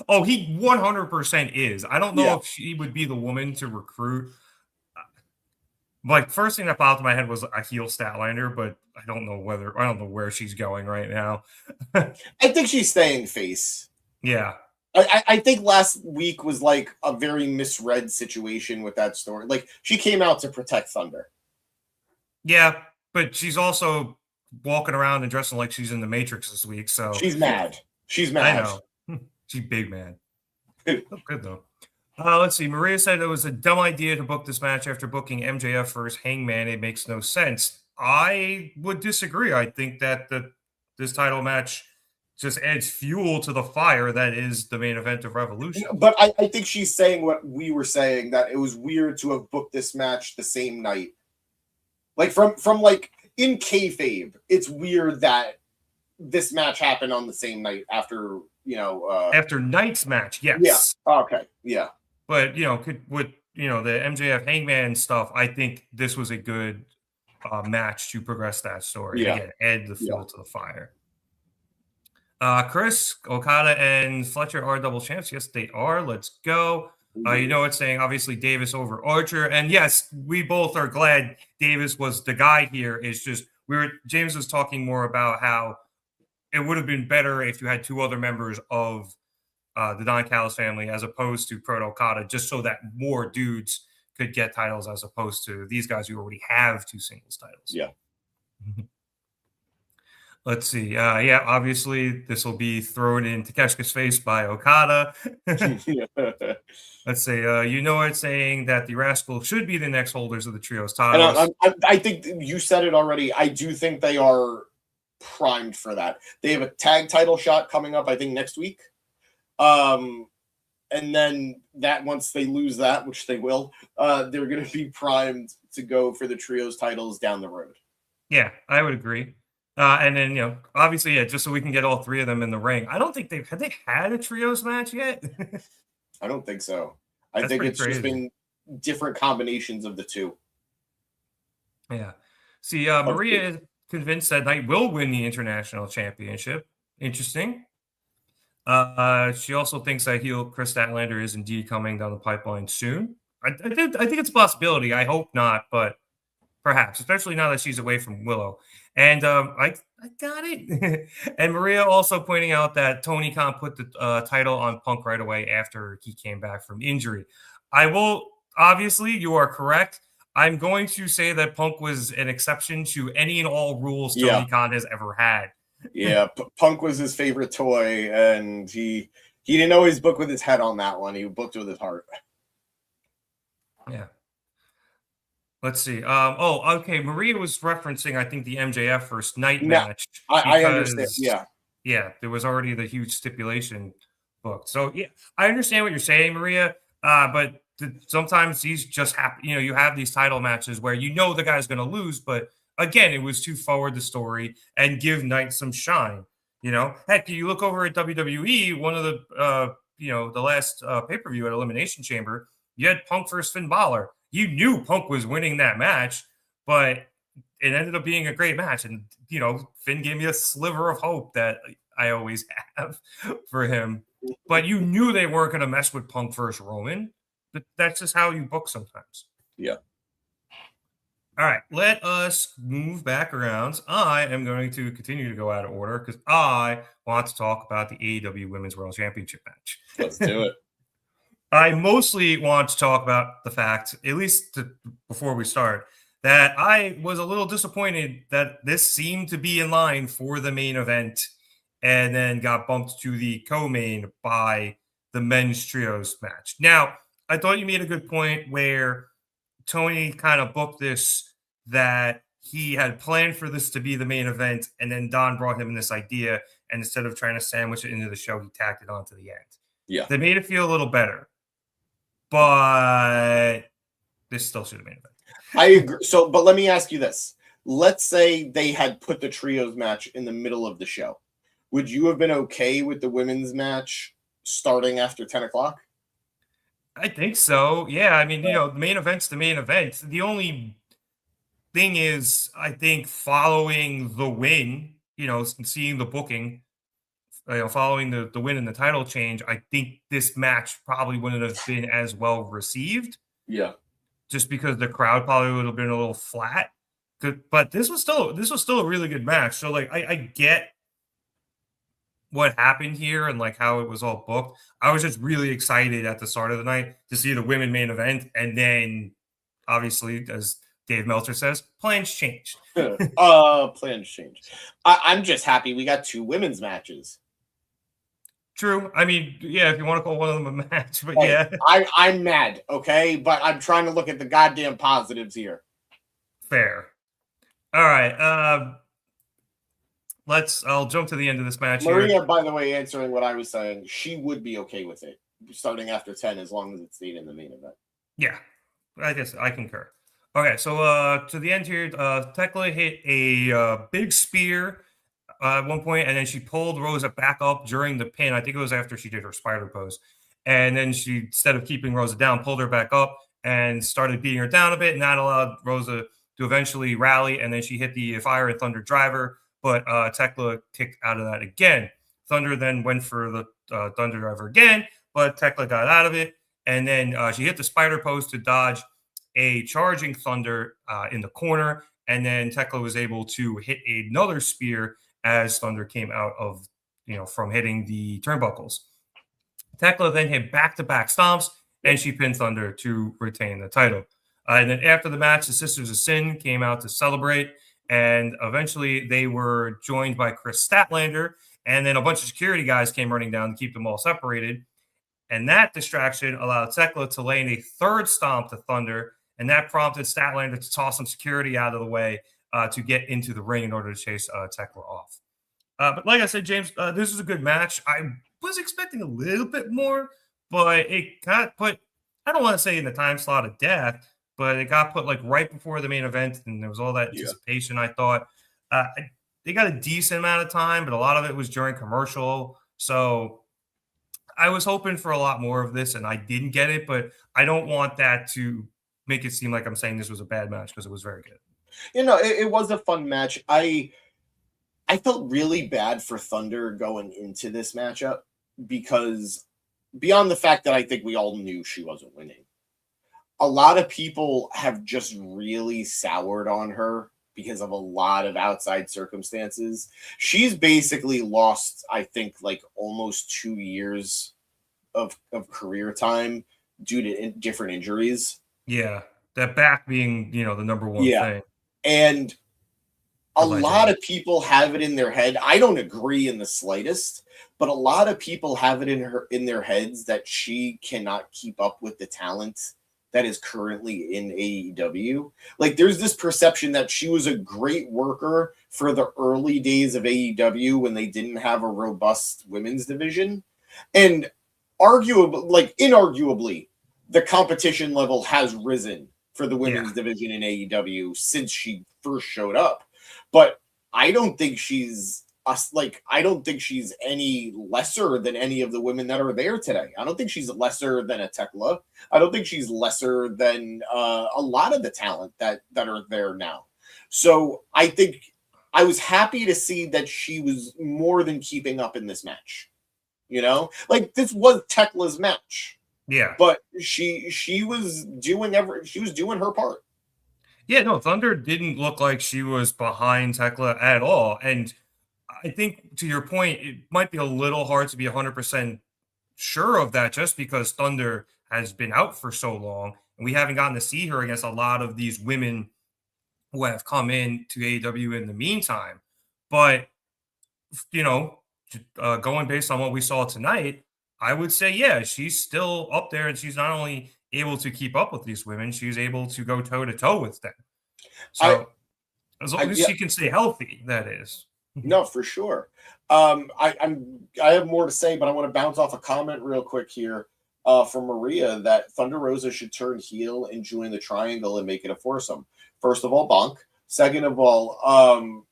Oh, he 100% is. I don't know if she would be the woman to recruit. Like, first thing that popped in my head was a heel Statlander, but I don't know where she's going right now. I think she's staying face. Yeah. I think last week was like a very misread situation with that story. Like, she came out to protect Thunder. Yeah, but she's also walking around and dressing like she's in the Matrix this week. So she's mad. She's mad. I know. She's big mad. Good though. Let's see. Maria said it was a dumb idea to book this match after booking MJF versus Hangman. It makes no sense. I would disagree. I think that this title match just adds fuel to the fire that is the main event of Revolution. But I think she's saying what we were saying, that it was weird to have booked this match the same night. Like from like in kayfabe, it's weird that this match happened on the same night after after Knight's match. Yes. Yeah. Okay. Yeah. But the MJF Hangman stuff, I think this was a good match to progress that story. Yeah. Again, add the fuel to the fire. Chris, Okada, and Fletcher are double champs. Yes, they are. Let's go. It's saying obviously Davis over Archer. And yes, we both are glad Davis was the guy here. It's just James was talking more about how it would have been better if you had two other members of the Don Callis family as opposed to Proto Okada, just so that more dudes could get titles as opposed to these guys who already have two singles titles. Yeah. Let's see. Obviously, this will be thrown in Takeshita's face by Okada. Let's say, it's saying that the Rascal should be the next holders of the Trios titles. And I think you said it already. I do think they are primed for that. They have a tag title shot coming up, I think, next week. And then that once they lose that, which they will, they're going to be primed to go for the Trios titles down the road. Yeah, I would agree. And then, obviously, just so we can get all three of them in the ring. I don't think they had a trios match yet. I don't think so. I think it's just been different combinations of the two. Yeah. See, Maria is convinced that Knight will win the international championship. Interesting. She also thinks that heel Chris Statlander is indeed coming down the pipeline soon. I think it's a possibility. I hope not, but perhaps, especially now that she's away from Willow. And I got it. And Maria also pointing out that Tony Khan put the title on Punk right away after he came back from injury. Obviously, you are correct. I'm going to say that Punk was an exception to any and all rules Tony Khan has ever had. Yeah, Punk was his favorite toy, and he didn't always book with his head on that one. He booked with his heart. Yeah. Let's see. Okay. Maria was referencing, I think, the MJF first night match. I understand. Yeah. Yeah, there was already the huge stipulation booked. So, yeah, I understand what you're saying, Maria. But sometimes these just happen. You have these title matches where the guy's going to lose. But, again, it was to forward the story and give Knight some shine. Heck, you look over at WWE, one of the, the last pay-per-view at Elimination Chamber, you had Punk versus Finn Balor. You knew Punk was winning that match, but it ended up being a great match. And, Finn gave me a sliver of hope that I always have for him. But you knew they weren't going to mess with Punk versus Roman. But that's just how you book sometimes. Yeah. All right, let us move back around. I am going to continue to go out of order because I want to talk about the AEW Women's World Championship match. Let's do it. I mostly want to talk about the fact, at least before we start, that I was a little disappointed that this seemed to be in line for the main event and then got bumped to the co-main by the men's trios match. Now, I thought you made a good point where Tony kind of booked this, that he had planned for this to be the main event, and then Don brought him this idea, and instead of trying to sandwich it into the show, he tacked it on to the end. Yeah. They made it feel a little better, but this still should have been event. I agree. So, but let me ask you this. Let's say they had put the trios match in the middle of the show. Would you have been okay with the women's match starting after 10 o'clock? I think so. Yeah. I mean, the main event's the main event. The only thing is, I think following the win, seeing the booking, following the win and the title change, I think this match probably wouldn't have been as well received. Yeah. Just because the crowd probably would have been a little flat. But this was still a really good match. So I get what happened here and how it was all booked. I was just really excited at the start of the night to see the women main event, and then obviously, as Dave Meltzer says, plans changed. Plans changed. I'm just happy we got 2 women's matches. True. I mean, yeah, if you want to call one of them a match, but hey, yeah. I'm mad, okay? But I'm trying to look at the goddamn positives here. Fair. All right. I'll jump to the end of this match. Maria, here. By the way, answering what I was saying, she would be okay with it starting after 10 as long as it stayed in the main event. Yeah, I guess I concur. Okay, so to the end here, Thekla hit a big spear at one point, and then she pulled Rosa back up during the pin. I think it was after she did her spider pose. And then she, instead of keeping Rosa down, pulled her back up and started beating her down a bit, and that allowed Rosa to eventually rally, and then she hit the Fire and Thunder driver, but Thekla kicked out of that again. Thunder then went for the Thunder driver again, but Thekla got out of it, and then she hit the spider pose to dodge a charging Thunder in the corner, and then Thekla was able to hit another spear as Thunder came out of, from hitting the turnbuckles. Thekla then hit back-to-back stomps, and she pinned Thunder to retain the title. And then after the match, the Sisters of Sin came out to celebrate, and eventually they were joined by Chris Statlander, and then a bunch of security guys came running down to keep them all separated. And that distraction allowed Thekla to lay in a third stomp to Thunder, and that prompted Statlander to toss some security out of the way to get into the ring in order to chase Thekla off. But like I said, James, this was a good match. I was expecting a little bit more, but it got put, I don't want to say in the time slot of death, but it got put right before the main event, and there was all that anticipation, I thought. They got a decent amount of time, but a lot of it was during commercial. So I was hoping for a lot more of this, and I didn't get it, but I don't want that to make it seem like I'm saying this was a bad match, because it was very good. It was a fun match. I felt really bad for Thunder going into this matchup, because beyond the fact that I think we all knew she wasn't winning, a lot of people have just really soured on her because of a lot of outside circumstances. She's basically lost, I think, almost 2 years of career time due to different injuries. Yeah, that back being, the number one thing. And a lot of people have it in their head. I don't agree in the slightest, but a lot of people have it in their heads that she cannot keep up with the talent that is currently in AEW. There's this perception that she was a great worker for the early days of AEW when they didn't have a robust women's division. And inarguably, the competition level has risen for the women's division in AEW since she first showed up. But I don't think she's any lesser than any of the women that are there today. I don't think she's lesser than a Thekla. I don't think she's lesser than a lot of the talent that are there now. So I think I was happy to see that she was more than keeping up in this match. You know, like this was Thekla's match. Yeah, but she was doing her part. yeah. No, Thunder didn't look like she was behind Thekla at all, and I think to your point, it might be a little hard to be 100% sure of that, just because Thunder has been out for so long, and we haven't gotten to see her against a lot of these women who have come in to AEW in the meantime. But going based on what we saw tonight, I would say, yeah, she's still up there, and she's not only able to keep up with these women, she's able to go toe to toe with them. So as long as she can stay healthy, that is. No, for sure. I have more to say, but I want to bounce off a comment real quick here from Maria that Thunder Rosa should turn heel and join the Triangle and make it a foursome. First of all, bonk. Second of all,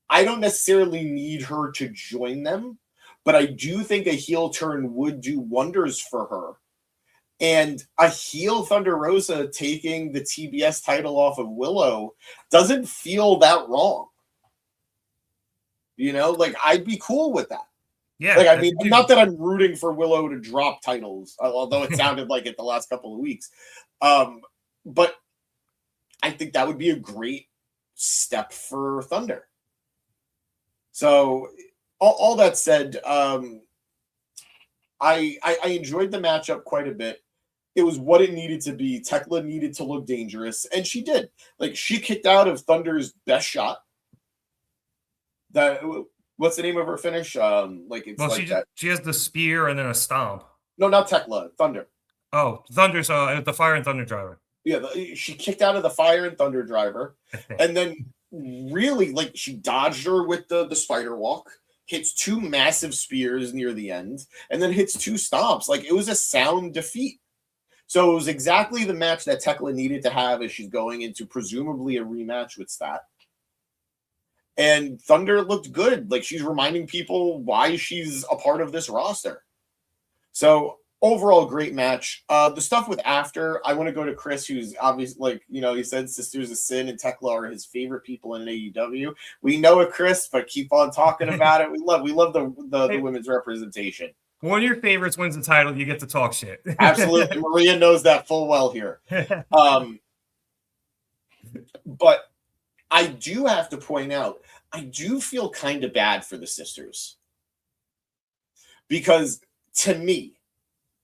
I don't necessarily need her to join them, but I do think a heel turn would do wonders for her. And a heel Thunder Rosa taking the TBS title off of Willow doesn't feel that wrong. You know, like I'd be cool with that. Yeah. Like, I mean, not that I'm rooting for Willow to drop titles, although it sounded like it the last couple of weeks. But I think that would be a great step for Thunder. So all that said, I enjoyed the matchup quite a bit. It was what it needed to be. Thekla needed to look dangerous, and she did. Like, she kicked out of Thunder's best shot. What's the name of her finish? She has the spear and then a stomp. No, not Thekla. Thunder. Oh, Thunder's the Fire and Thunder Driver. Yeah, she kicked out of the Fire and Thunder Driver, and then really, like, she dodged her with the spider walk, hits two massive spears near the end, and then hits two stomps. Like, it was a sound defeat. So it was exactly the match that Thekla needed to have as she's going into presumably a rematch with Stat. And Thunder looked good. Like, she's reminding people why she's a part of this roster. So overall, great match. The stuff with After, I want to go to Chris, who's obviously, like, you know, he said Sisters of Sin and Thekla are his favorite people in AEW. We know it, Chris, but keep on talking about it. We love the women's representation. One of your favorites wins the title, you get to talk shit. Absolutely. Maria knows that full well here. But I do have to point out, I do feel kind of bad for the sisters. Because to me,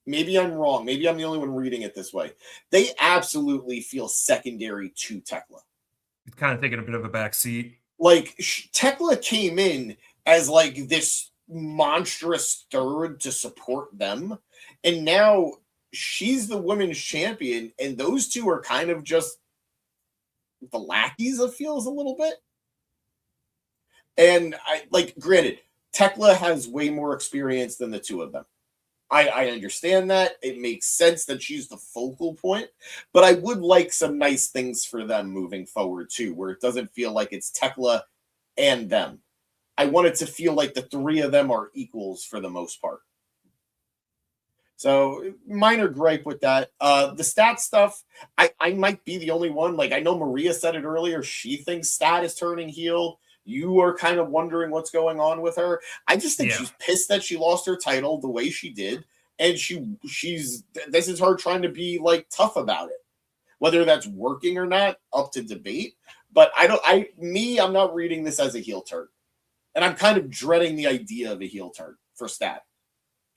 maybe I'm wrong, maybe I'm the only one reading it this way, they absolutely feel secondary to Thekla. It's kind of taking a bit of a back seat. Like, Thekla came in as like this monstrous third to support them, and now she's the women's champion, and those two are kind of just the lackeys, it feels a little bit. And I, like, granted, Thekla has way more experience than the two of them. I understand that. It makes sense that she's the focal point, but I would like some nice things for them moving forward too, where it doesn't feel like it's Thekla and them. I want it to feel like the three of them are equals for the most part. So minor gripe with that. The Stat stuff, I might be the only one. Like, I know Maria said it earlier. She thinks Stat is turning heel. You are kind of wondering what's going on with her. I just think she's pissed that she lost her title the way she did. And she's this is her trying to be, like, tough about it. Whether that's working or not, up to debate. But I'm not reading this as a heel turn. And I'm kind of dreading the idea of a heel turn for Stat.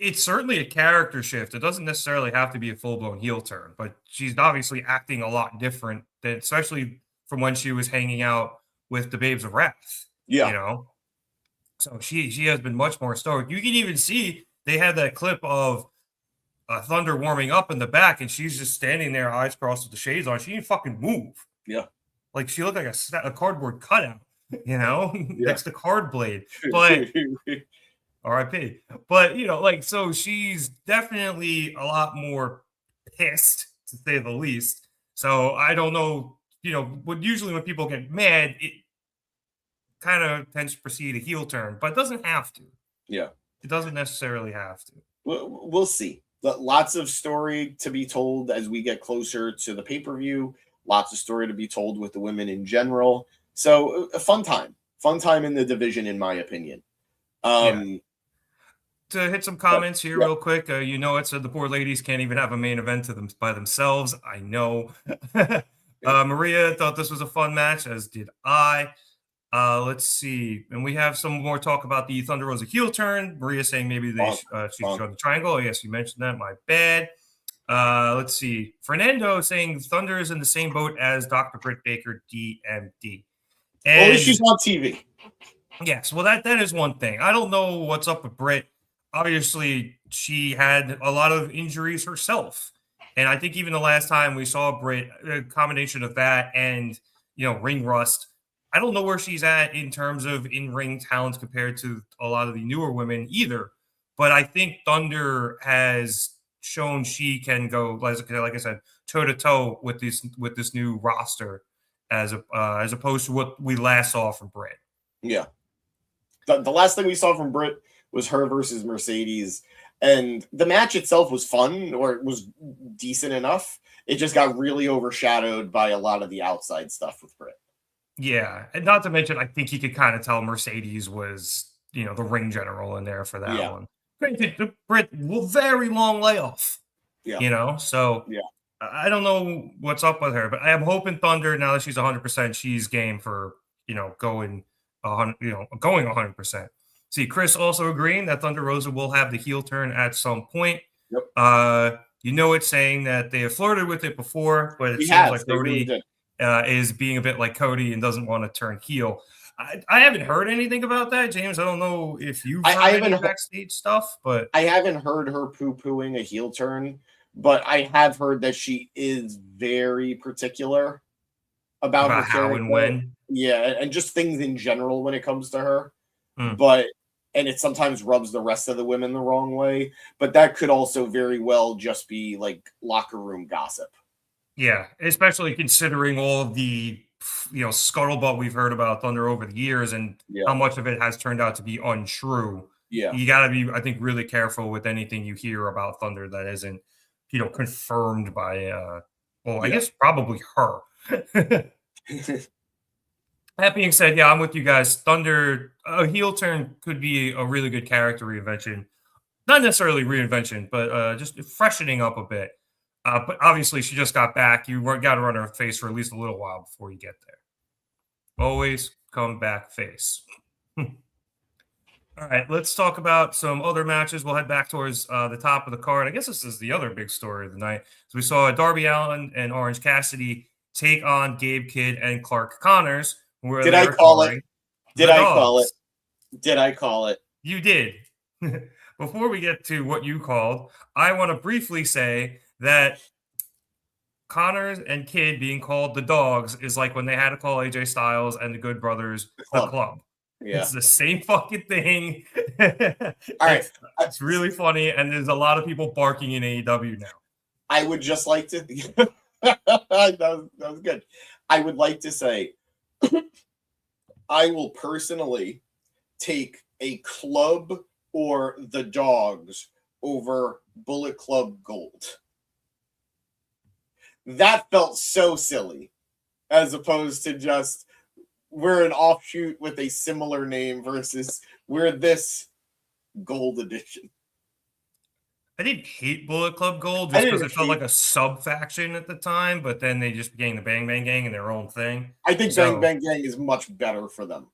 It's certainly a character shift. It doesn't necessarily have to be a full-blown heel turn, but she's obviously acting a lot different, than, especially from when she was hanging out with the Babes of Wrath. Yeah. You know? So she has been much more stoic. You can even see they had that clip of Thunder warming up in the back, and she's just standing there, eyes crossed with the shades on. She didn't fucking move. Yeah. Like, she looked like a cardboard cutout, you know, next to Card Blade. But RIP. But, you know, like, so she's definitely a lot more pissed, to say the least. So I don't know, you know, usually when people get mad, it kind of tends to proceed a heel turn, but it doesn't have to. Yeah. It doesn't necessarily have to. We'll see. Lots of story to be told as we get closer to the pay-per-view. Lots of story to be told with the women in general. So a fun time in the division, in my opinion. To hit some comments here real quick, it said the poor ladies can't even have a main event to them by themselves. I know. Maria thought this was a fun match, as did I. Let's see. And we have some more talk about the Thunder Rosa heel turn. Maria saying maybe she should show the triangle. Oh, yes, you mentioned that. My bad. Let's see. Fernando saying Thunder is in the same boat as Dr. Britt Baker, DMD. And well, she's on TV. Yes, well, that is one thing. I don't know what's up with Britt. Obviously, she had a lot of injuries herself. And I think even the last time we saw Britt, a combination of that and, ring rust, I don't know where she's at in terms of in-ring talents compared to a lot of the newer women either. But I think Thunder has shown she can go, like I said, toe-to-toe with this new roster as opposed to what we last saw from Britt. Yeah. The last thing we saw from Britt was her versus Mercedes. And the match itself was fun, or it was decent enough. It just got really overshadowed by a lot of the outside stuff with Britt. Yeah, and not to mention, I think you could kind of tell Mercedes was, the ring general in there for that one. Granted, Britt, very long layoff. Yeah. So yeah. I don't know what's up with her, but I am hoping Thunder, now that she's 100%, she's game for, going 100%. See, Chris also agreeing that Thunder Rosa will have the heel turn at some point. Yep. It's saying that they have flirted with it before, but it seems like Cody is being a bit like Cody and doesn't want to turn heel. I haven't heard anything about that, James. I don't know if you've heard any backstage stuff, but I haven't heard her poo-pooing a heel turn, but I have heard that she is very particular about her how character. And when. Yeah, and just things in general when it comes to her. But and it sometimes rubs the rest of the women the wrong way, but that could also very well just be like locker room gossip. Yeah, especially considering all of the scuttlebutt we've heard about Thunder over the years and how much of it has turned out to be untrue. Yeah, you got to be, I think, really careful with anything you hear about Thunder that isn't, confirmed by, I guess probably her. That being said, I'm with you guys. Thunder, a heel turn could be a really good character reinvention. Not necessarily reinvention, but just freshening up a bit. But obviously, she just got back. You got to run her face for at least a little while before you get there. Always come back face. All right, let's talk about some other matches. We'll head back towards the top of the card. I guess this is the other big story of the night. So we saw Darby Allin and Orange Cassidy take on Gabe Kidd and Clark Connors. Did I call it? Did I call it? You did. Before we get to what you called, I want to briefly say that Connors and Kidd being called the Dogs is like when they had to call AJ Styles and the Good Brothers the Club. Yeah. It's the same fucking thing. All right. It's really funny, and there's a lot of people barking in AEW now. I would just like to... that was good. I would like to say... I will personally take a club or the Dogs over Bullet Club Gold. That felt so silly, as opposed to just we're an offshoot with a similar name versus we're this Gold edition. I didn't hate Bullet Club Gold just because it felt like a sub-faction at the time, but then they just became the Bang Bang Gang and their own thing. I think Bang Bang Gang is much better for them.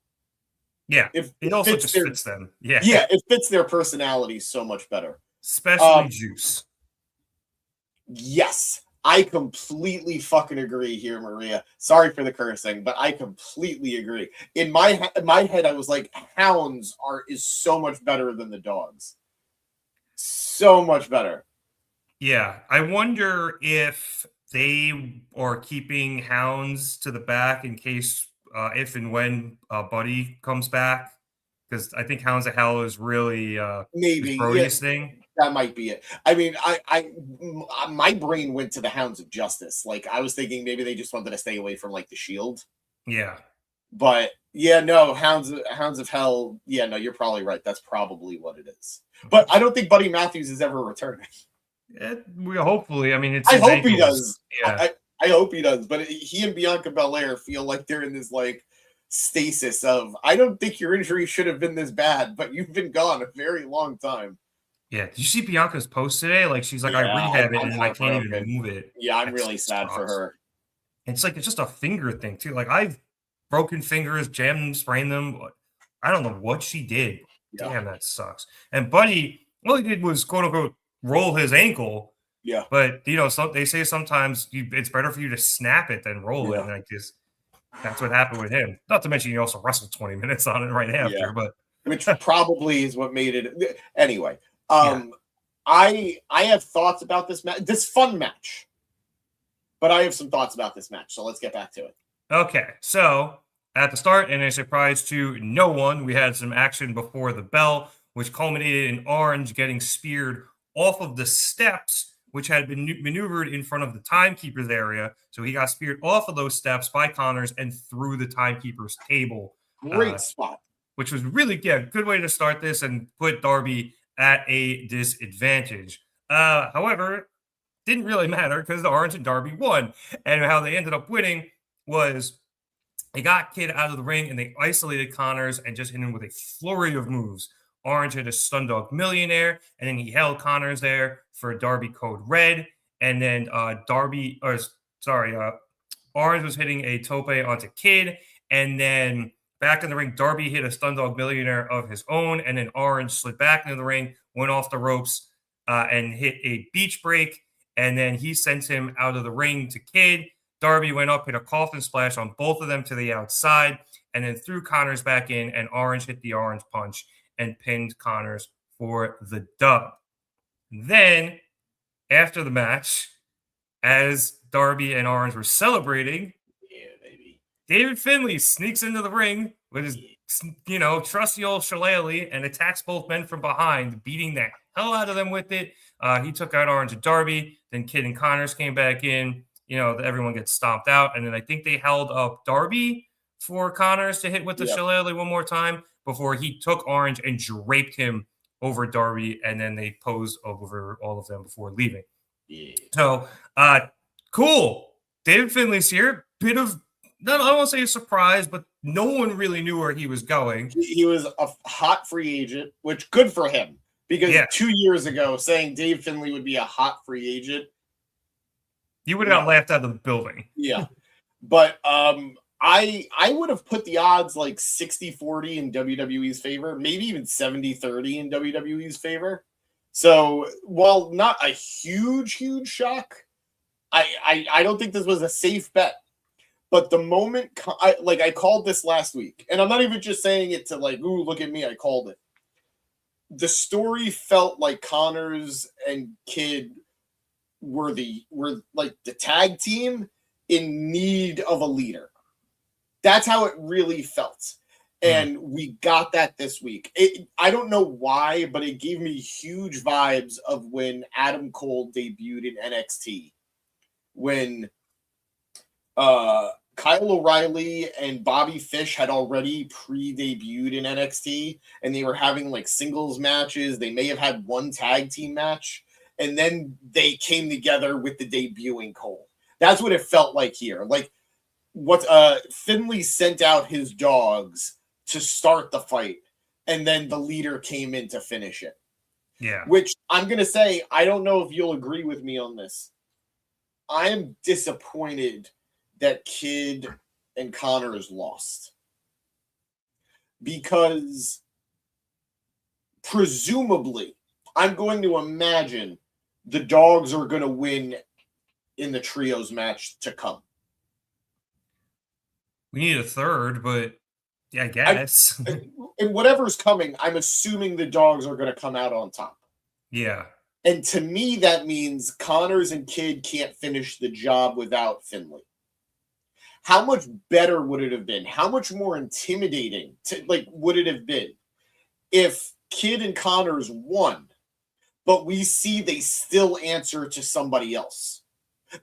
Yeah, it also just fits them. Yeah, it fits their personalities so much better. Especially Juice. Yes, I completely fucking agree here, Maria. Sorry for the cursing, but I completely agree. In my head, I was like, Hounds is so much better than the Dogs. So much better. Yeah, I wonder if they are keeping Hounds to the back in case if and when Buddy comes back, because I think Hounds of Hell is really maybe Brody's thing. That might be it. I mean, my brain went to the Hounds of Justice. Like I was thinking maybe they just wanted to stay away from like the Shield. Yeah, but no, Hounds of Hell. Yeah, no, you're probably right. That's probably what it is. But I don't think Buddy Matthews is ever returning. Hopefully. I mean, I hope he does. Yeah. I hope he does. But he and Bianca Belair feel like they're in this like stasis of, I don't think your injury should have been this bad, but you've been gone a very long time. Yeah, did you see Bianca's post today? Like, she's like, I rehab it and I can't even move it. Yeah, I'm really sad for her. It's like, it's just a finger thing too. Like, I've broken fingers, jammed them, sprained them. I don't know what she did. Yeah. Damn, that sucks. And Buddy, all he did was quote unquote roll his ankle. Yeah. But they say sometimes it's better for you to snap it than roll it. And like this, that's what happened with him. Not to mention you also wrestled 20 minutes on it right after, but which probably is what made it anyway. I have thoughts about this fun match, but I have some thoughts about this match. So let's get back to it. Okay, so at the start, and a surprise to no one, we had some action before the bell, which culminated in Orange getting speared off of the steps, which had been maneuvered in front of the timekeeper's area. So he got speared off of those steps by Connors and through the timekeeper's table. Great spot. Which was really good way to start this and put Darby at a disadvantage. However, didn't really matter because the Orange and Darby won. And how they ended up winning was they got Kid out of the ring and they isolated Connors and just hit him with a flurry of moves. Orange hit a Stundog Millionaire, and then he held Connors there for Darby Code Red. And then Orange was hitting a tope onto Kid. And then back in the ring, Darby hit a Stundog Millionaire of his own. And then Orange slid back into the ring, went off the ropes, and hit a beach break. And then he sent him out of the ring to Kid. Darby went up, hit a coffin splash on both of them to the outside, and then threw Connors back in, and Orange hit the Orange Punch and pinned Connors for the dub. Then, after the match, as Darby and Orange were celebrating, David Finlay sneaks into the ring with his, trusty old shillelagh and attacks both men from behind, beating the hell out of them with it. He took out Orange and Darby. Then Kid and Connors came back in. Everyone gets stomped out. And then I think they held up Darby for Connors to hit with the shillelagh one more time before he took Orange and draped him over Darby. And then they posed over all of them before leaving. Yeah. So, cool. David Finlay's here. Bit of, I don't want to say a surprise, but no one really knew where he was going. He was a hot free agent, which good for him. Because 2 years ago, saying Dave Finlay would be a hot free agent, you would have got laughed out of the building. Yeah. But I would have put the odds like 60-40 in WWE's favor, maybe even 70-30 in WWE's favor. So while not a huge shock, I don't think this was a safe bet. But the moment I called this last week, and I'm not even just saying it to like, ooh, look at me, I called it. The story felt like Connors and Kid were like the tag team in need of a leader. That's how it really felt. And we got that this week. I don't know why, but it gave me huge vibes of when Adam Cole debuted in NXT. When Kyle O'Reilly and Bobby Fish had already pre-debuted in NXT, and they were having like singles matches. They may have had one tag team match, and then they came together with the debuting Cole. That's what it felt like here. Like what Finlay sent out his dogs to start the fight, and then the leader came in to finish it. Yeah. Which I'm going to say, I don't know if you'll agree with me on this. I am disappointed that Kid and Connors lost. Because presumably, I'm going to imagine the dogs are going to win in the trios match to come. We need a third, but yeah, I guess. And whatever's coming, I'm assuming the dogs are going to come out on top. Yeah. And to me, that means Connors and Kid can't finish the job without Finlay. How much better would it have been? How much more intimidating would it have been if Kid and Connors won, but we see they still answer to somebody else?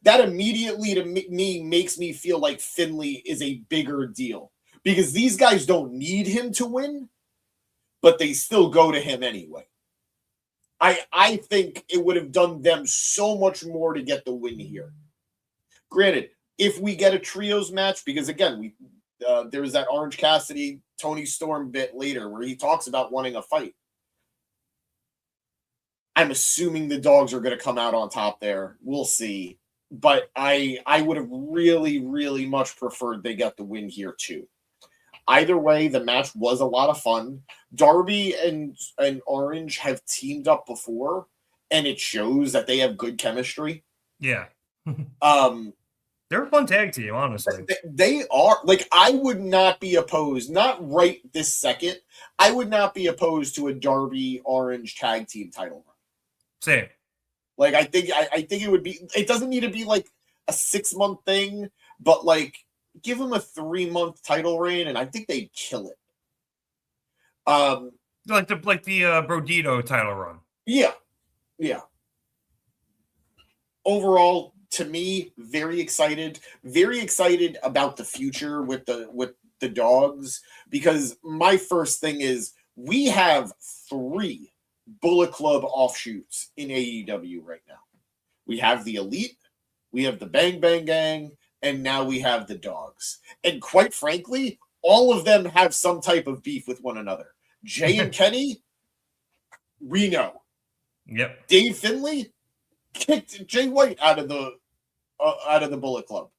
That immediately to me makes me feel like Finlay is a bigger deal because these guys don't need him to win, but they still go to him anyway. I think it would have done them so much more to get the win here. Granted, if we get a trios match, because again, there was that Orange Cassidy Tony Storm bit later where he talks about wanting a fight. I'm assuming the dogs are going to come out on top there. We'll see. But I would have really, really much preferred they got the win here too. Either way, the match was a lot of fun. Darby and Orange have teamed up before, and it shows that they have good chemistry. Yeah. They're a fun tag team, honestly. They are. Like, I would not be opposed, not right this second, I would not be opposed to a Darby Orange tag team title run. Same. Like, I think it would be, it doesn't need to be like a 6-month thing, but like, give them a 3-month title reign, and I think they'd kill it. Like the Brodito title run. Yeah. Overall, to me, very excited about the future with the dogs, because my first thing is we have 3 Bullet Club offshoots in AEW right now. We have the Elite, we have the Bang Bang Gang, and now we have the dogs. And quite frankly, all of them have some type of beef with one another. Jay and Kenny, we know. Yep. Dave Finlay kicked Jay White out of the Bullet Club.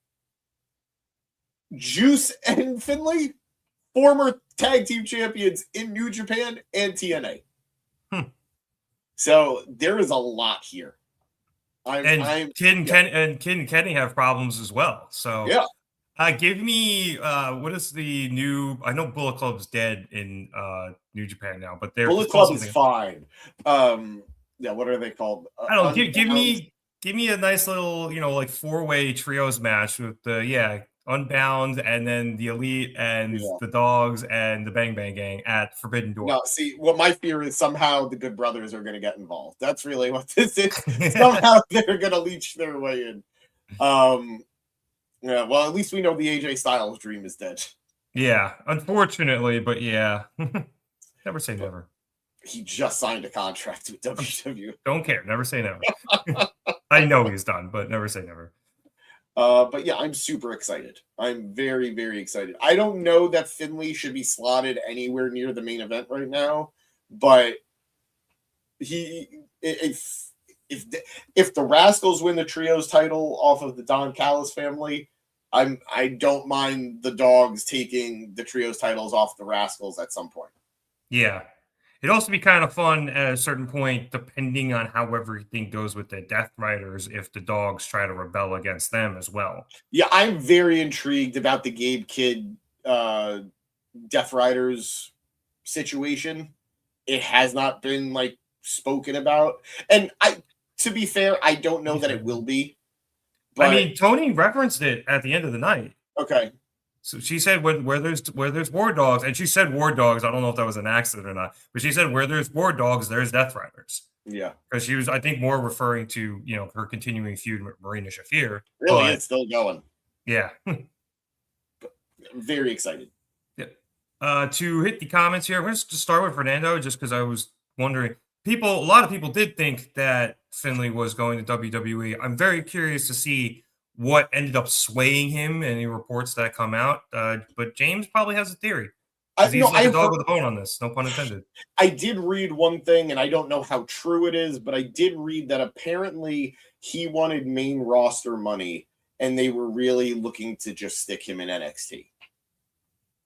Juice and Finlay, former tag team champions in New Japan and TNA. So there is a lot here. Kid and Kenny have problems as well. So yeah. Give me what is the new? I know Bullet Club's dead in New Japan now, but Bullet Club is fine. Yeah, what are they called? I don't know. Give me a nice little, like 4-way trios match with the Unbound and then the Elite and the Dogs and the Bang Bang Gang at Forbidden Door. No, see, what my fear is somehow the Good Brothers are going to get involved. That's really what this is. Somehow they're going to leech their way in. Yeah, well, at least we know the AJ Styles dream is dead. Yeah, unfortunately, but yeah. Never say never. He just signed a contract with WWE. Don't care. Never say never. I know he's done, but never say never. But yeah, I'm super excited. I'm very, very excited. I don't know that Finlay should be slotted anywhere near the main event right now, but if the Rascals win the Trios title off of the Don Callis family, I don't mind the Dogs taking the Trios titles off the Rascals at some point. Yeah. It'd also be kind of fun at a certain point, depending on how everything goes with the Death Riders, if the Dogs try to rebel against them as well. Yeah, I'm very intrigued about the Gabe Kidd Death Riders situation. It has not been spoken about. And to be fair, I don't know that it will be. But... I mean, Tony referenced it at the end of the night. Okay. So she said where there's war dogs, and she said war dogs. I don't know if that was an accident or not, but she said where there's war dogs, there's Death Riders. Yeah, because she was, I think, more referring to her continuing feud with Marina Shafir. Really, it's still going. Yeah, very excited. Yeah. To hit the comments here, I'm going to just start with Fernando, just because I was wondering. A lot of people did think that Finlay was going to WWE. I'm very curious to see what ended up swaying him, any reports that come out. But James probably has a theory. He's like a dog with a bone on this, no pun intended. I did read one thing, and I don't know how true it is, but I did read that apparently he wanted main roster money, and they were really looking to just stick him in NXT.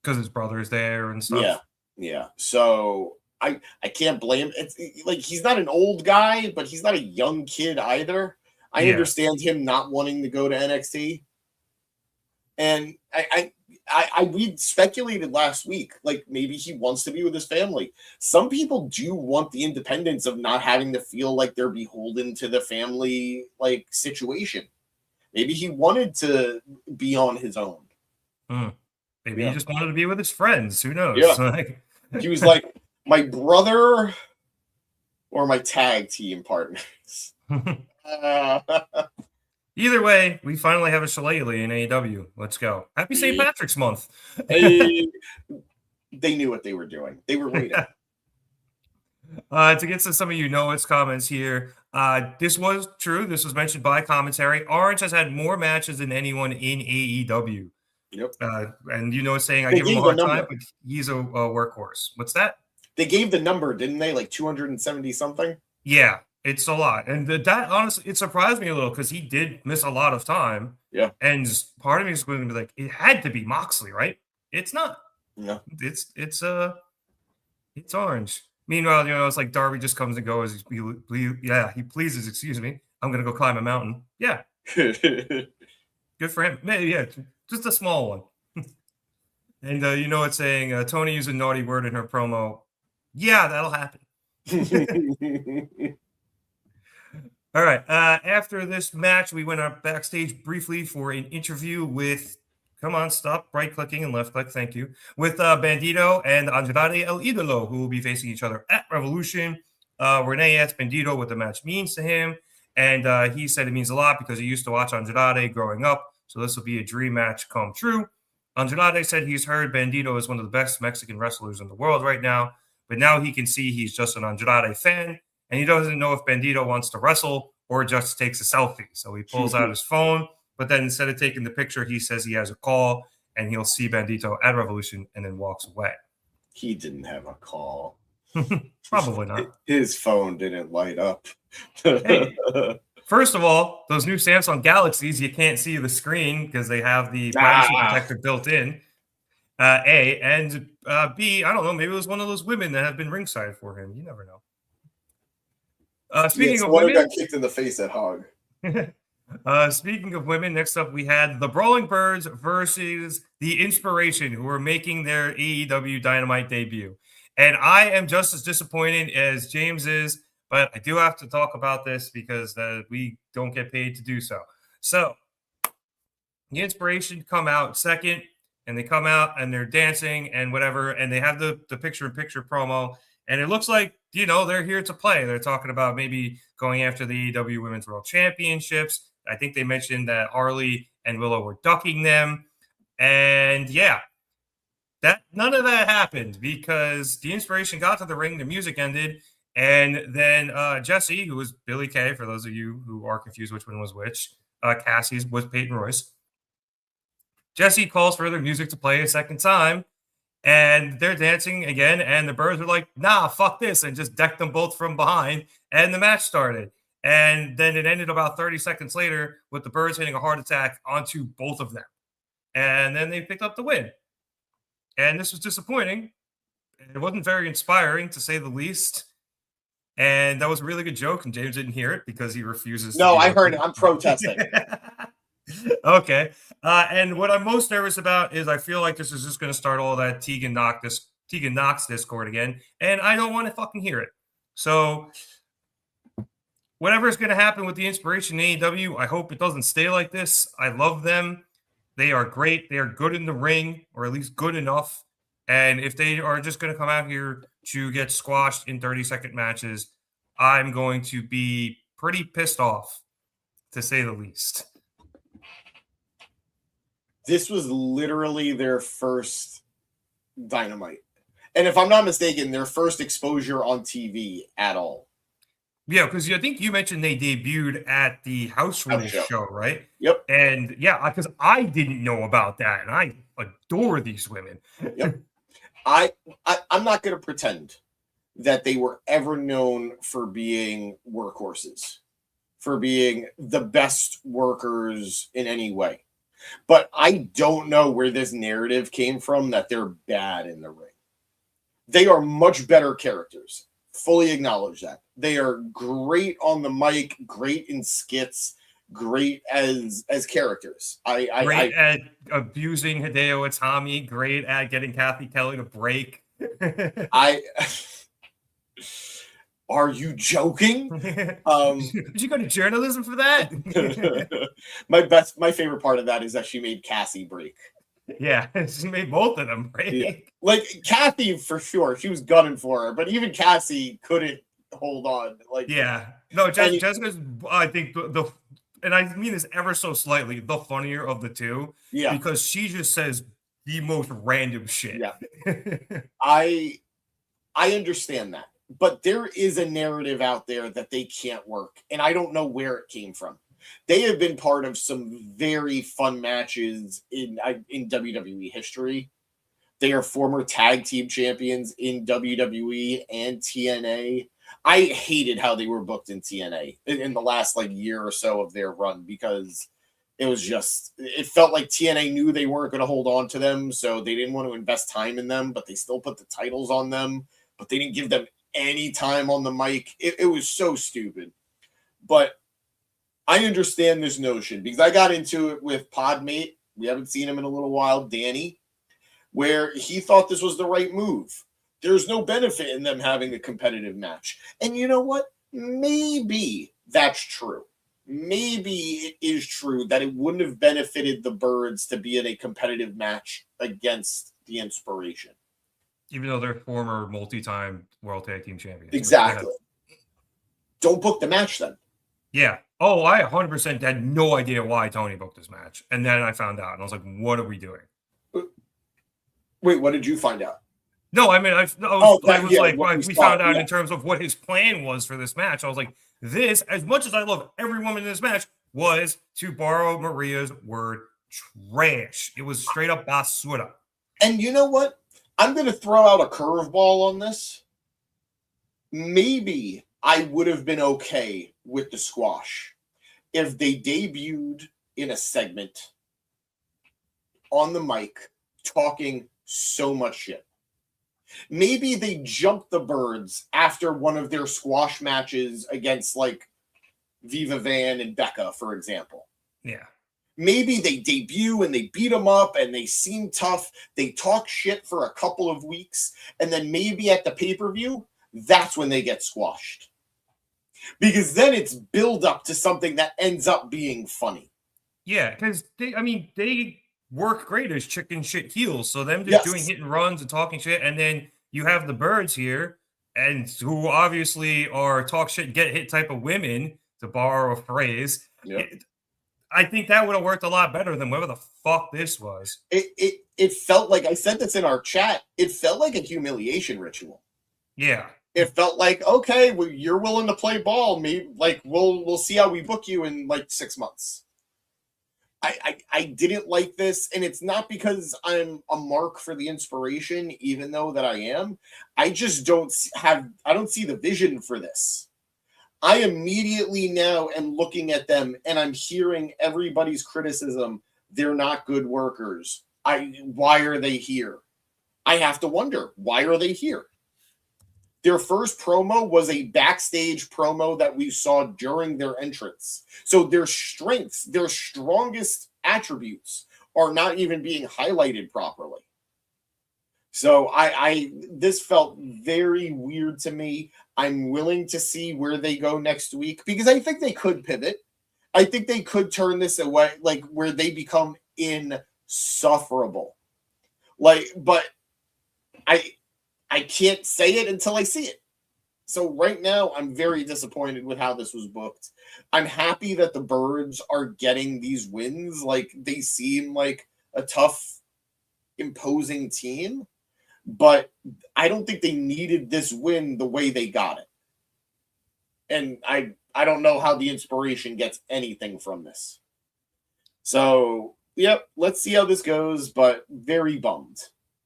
Because his brother's there and stuff. Yeah. So I can't blame. It's like he's not an old guy, but he's not a young kid either. I understand him not wanting to go to NXT. And we speculated last week, maybe he wants to be with his family. Some people do want the independence of not having to feel like they're beholden to the family situation. Maybe he wanted to be on his own. Maybe he just wanted to be with his friends. Who knows? Yeah. He was like, my brother or my tag team partners. Either way, we finally have a shillelagh in AEW. Let's go. Happy St. Patrick's Month. They knew what they were doing. They were waiting. To get to some of it's comments here. This was true. This was mentioned by commentary. Orange has had more matches than anyone in AEW. Yep. And saying I They give him a gave hard the time, number. but he's a workhorse. What's that? They gave the number, didn't they? Like 270 something? Yeah, it's a lot. And that honestly, it surprised me a little because he did miss a lot of time. Yeah. And part of me is going to be like, it had to be Moxley, right? It's not. No. It's Orange. Meanwhile, it's like Darby just comes and goes. He pleases. Excuse me. I'm gonna go climb a mountain. Yeah, good for him. Maybe, yeah, just a small one. And it's saying Tony used a naughty word in her promo. Yeah, that'll happen. All right. After this match, we went up backstage briefly for an interview with. Come on, stop right-clicking and left-click. Thank you. With Bandito and Andrade El Idolo, who will be facing each other at Revolution. Renee asked Bandito what the match means to him, and he said it means a lot because he used to watch Andrade growing up, so this will be a dream match come true. Andrade said he's heard Bandito is one of the best Mexican wrestlers in the world right now, but now he can see he's just an Andrade fan, and he doesn't know if Bandito wants to wrestle or just takes a selfie. So he pulls out his phone. But then instead of taking the picture, he says he has a call and he'll see Bandito at Revolution and then walks away. He didn't have a call. Probably not. His phone didn't light up. Hey, first of all, those new Samsung Galaxies, you can't see the screen because they have the privacy protector built in. A. And B, I don't know, maybe it was one of those women that have been ringside for him. You never know. Speaking of women, got kicked in the face at Hog. Speaking of women, next up we had the Brawling Birds versus the IInspiration, who are making their AEW Dynamite debut. And I am just as disappointed as James is, but I do have to talk about this because we don't get paid to do so. So, the IInspiration come out second, and they come out and they're dancing and whatever, and they have the picture-in-picture promo, and it looks like, they're here to play. They're talking about maybe going after the AEW Women's World Championships. I think they mentioned that Harley and Willow were ducking them. And yeah, none of that happened because the IInspiration got to the ring, the music ended, and then Jessie, who was Billie Kay, for those of you who are confused which one was which, Cassie's was Peyton Royce. Jessie calls for their music to play a second time, and they're dancing again, and the Birds are like, nah, fuck this, and just decked them both from behind, and the match started. And then it ended about 30 seconds later with the Birds hitting a heart attack onto both of them. And then they picked up the win. And this was disappointing. It wasn't very inspiring, to say the least. And that was a really good joke, and James didn't hear it because he refuses. No, I heard it. I'm protesting. Okay. And what I'm most nervous about is I feel like this is just going to start all that Tegan Knox Discord again, and I don't want to fucking hear it. So whatever is going to happen with the IInspiration in AEW, I hope it doesn't stay like this. I love them. They are great. They are good in the ring, or at least good enough. And if they are just going to come out here to get squashed in 30-second matches, I'm going to be pretty pissed off, to say the least. This was literally their first Dynamite. And if I'm not mistaken, their first exposure on TV at all. Yeah, because I think you mentioned they debuted at the House Rules show, right? Yep. And yeah, because I didn't know about that, and I adore these women. Yep. I'm not going to pretend that they were ever known for being workhorses, for being the best workers in any way. But I don't know where this narrative came from that they're bad in the ring. They are much better characters. Fully acknowledge that. They are great on the mic, great in skits, great as characters. Great at abusing Hideo Itami, great at getting Kathy Kelly to break. Are you joking? Did you go to journalism for that? My favorite part of that is that she made Cassie break. Yeah, she made both of them break. Yeah. Like Kathy, for sure, she was gunning for her, but even Cassie couldn't hold on. Like, yeah, no, Jessica's. I think and I mean this ever so slightly, the funnier of the two. Yeah, because she just says the most random shit. Yeah, I understand that but there is a narrative out there that they can't work, and I don't know where it came from. They have been part of some very fun matches in WWE history. They are former tag team champions in WWE and TNA. I hated how they were booked in TNA in the last year or so of their run, because it felt like TNA knew they weren't going to hold on to them, so they didn't want to invest time in them, but they still put the titles on them, but they didn't give them any time on the mic. It was so stupid. But I understand this notion because I got into it with Podmate. We haven't seen him in a little while, Danny, where he thought this was the right move. There's no benefit in them having a competitive match. And you know what? Maybe that's true. Maybe it is true that it wouldn't have benefited the Birds to be in a competitive match against the Inspiration. Even though they're former multi-time World Tag Team Champions. Exactly. Don't book the match then. Yeah. Oh, I 100% had no idea why Tony booked this match. And then I found out, and I was like, what are we doing? Wait, what did you find out? No, I mean, we found out in terms of what his plan was for this match. I was like, this, as much as I love every woman in this match, was, to borrow Maria's word, trash. It was straight up basura. And you know what? I'm going to throw out a curveball on this. Maybe I would have been okay with the squash if they debuted in a segment on the mic talking so much shit. Maybe they jumped the Birds after one of their squash matches against Viva Van and Becca, for example. Yeah. Maybe they debut and they beat them up and they seem tough. They talk shit for a couple of weeks. And then maybe at the pay-per-view, that's when they get squashed. Because then it's build up to something that ends up being funny. Yeah, because they work great as chicken shit heels. So them just doing hit and runs and talking shit. And then you have the Birds here, and who obviously are talk shit, get hit type of women, to borrow a phrase. Yep. I think that would have worked a lot better than whatever the fuck this was. It felt like, I said this in our chat, it felt like a humiliation ritual. Yeah. It felt like, okay, well, you're willing to play ball. Maybe we'll see how we book you in 6 months. I didn't like this, and it's not because I'm a mark for the Inspiration, even though that I am. I just don't see the vision for this. I immediately now am looking at them and I'm hearing everybody's criticism. They're not good workers. Why are they here? I have to wonder, why are they here? Their first promo was a backstage promo that we saw during their entrance. So their strengths, their strongest attributes are not even being highlighted properly. So this felt very weird to me. I'm willing to see where they go next week because I think they could pivot. I think they could turn this away, where they become insufferable. But I can't say it until I see it. So right now, I'm very disappointed with how this was booked. I'm happy that the Birds are getting these wins. They seem like a tough, imposing team. But I don't think they needed this win the way they got it. And I don't know how the Inspiration gets anything from this. So, yep, let's see how this goes, but very bummed.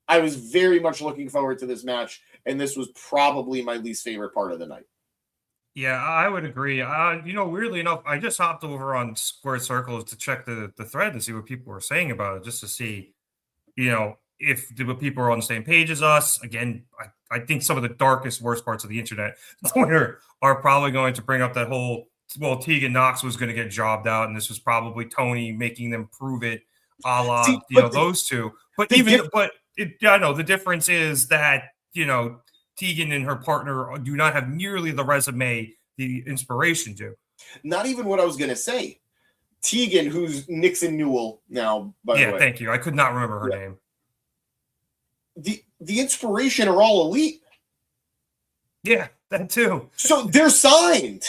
I was very much looking forward to this match, and this was probably my least favorite part of the night. Yeah, I would agree. Weirdly enough, I just hopped over on Squared Circle to check the thread to see what people were saying about it, just to see, if the people are on the same page as us. Again, I think some of the darkest, worst parts of the internet Twitter are probably going to bring up that whole, Tegan Knox was going to get jobbed out, and this was probably Tony making them prove it, a la, those two. But I know the difference is that, Tegan and her partner do not have nearly the resume the Inspiration do. Not even what I was going to say. Tegan, who's Nixon Newell now, by the way. Yeah, thank you. I could not remember her name. The Inspiration are all elite. Yeah, that too. So they're signed.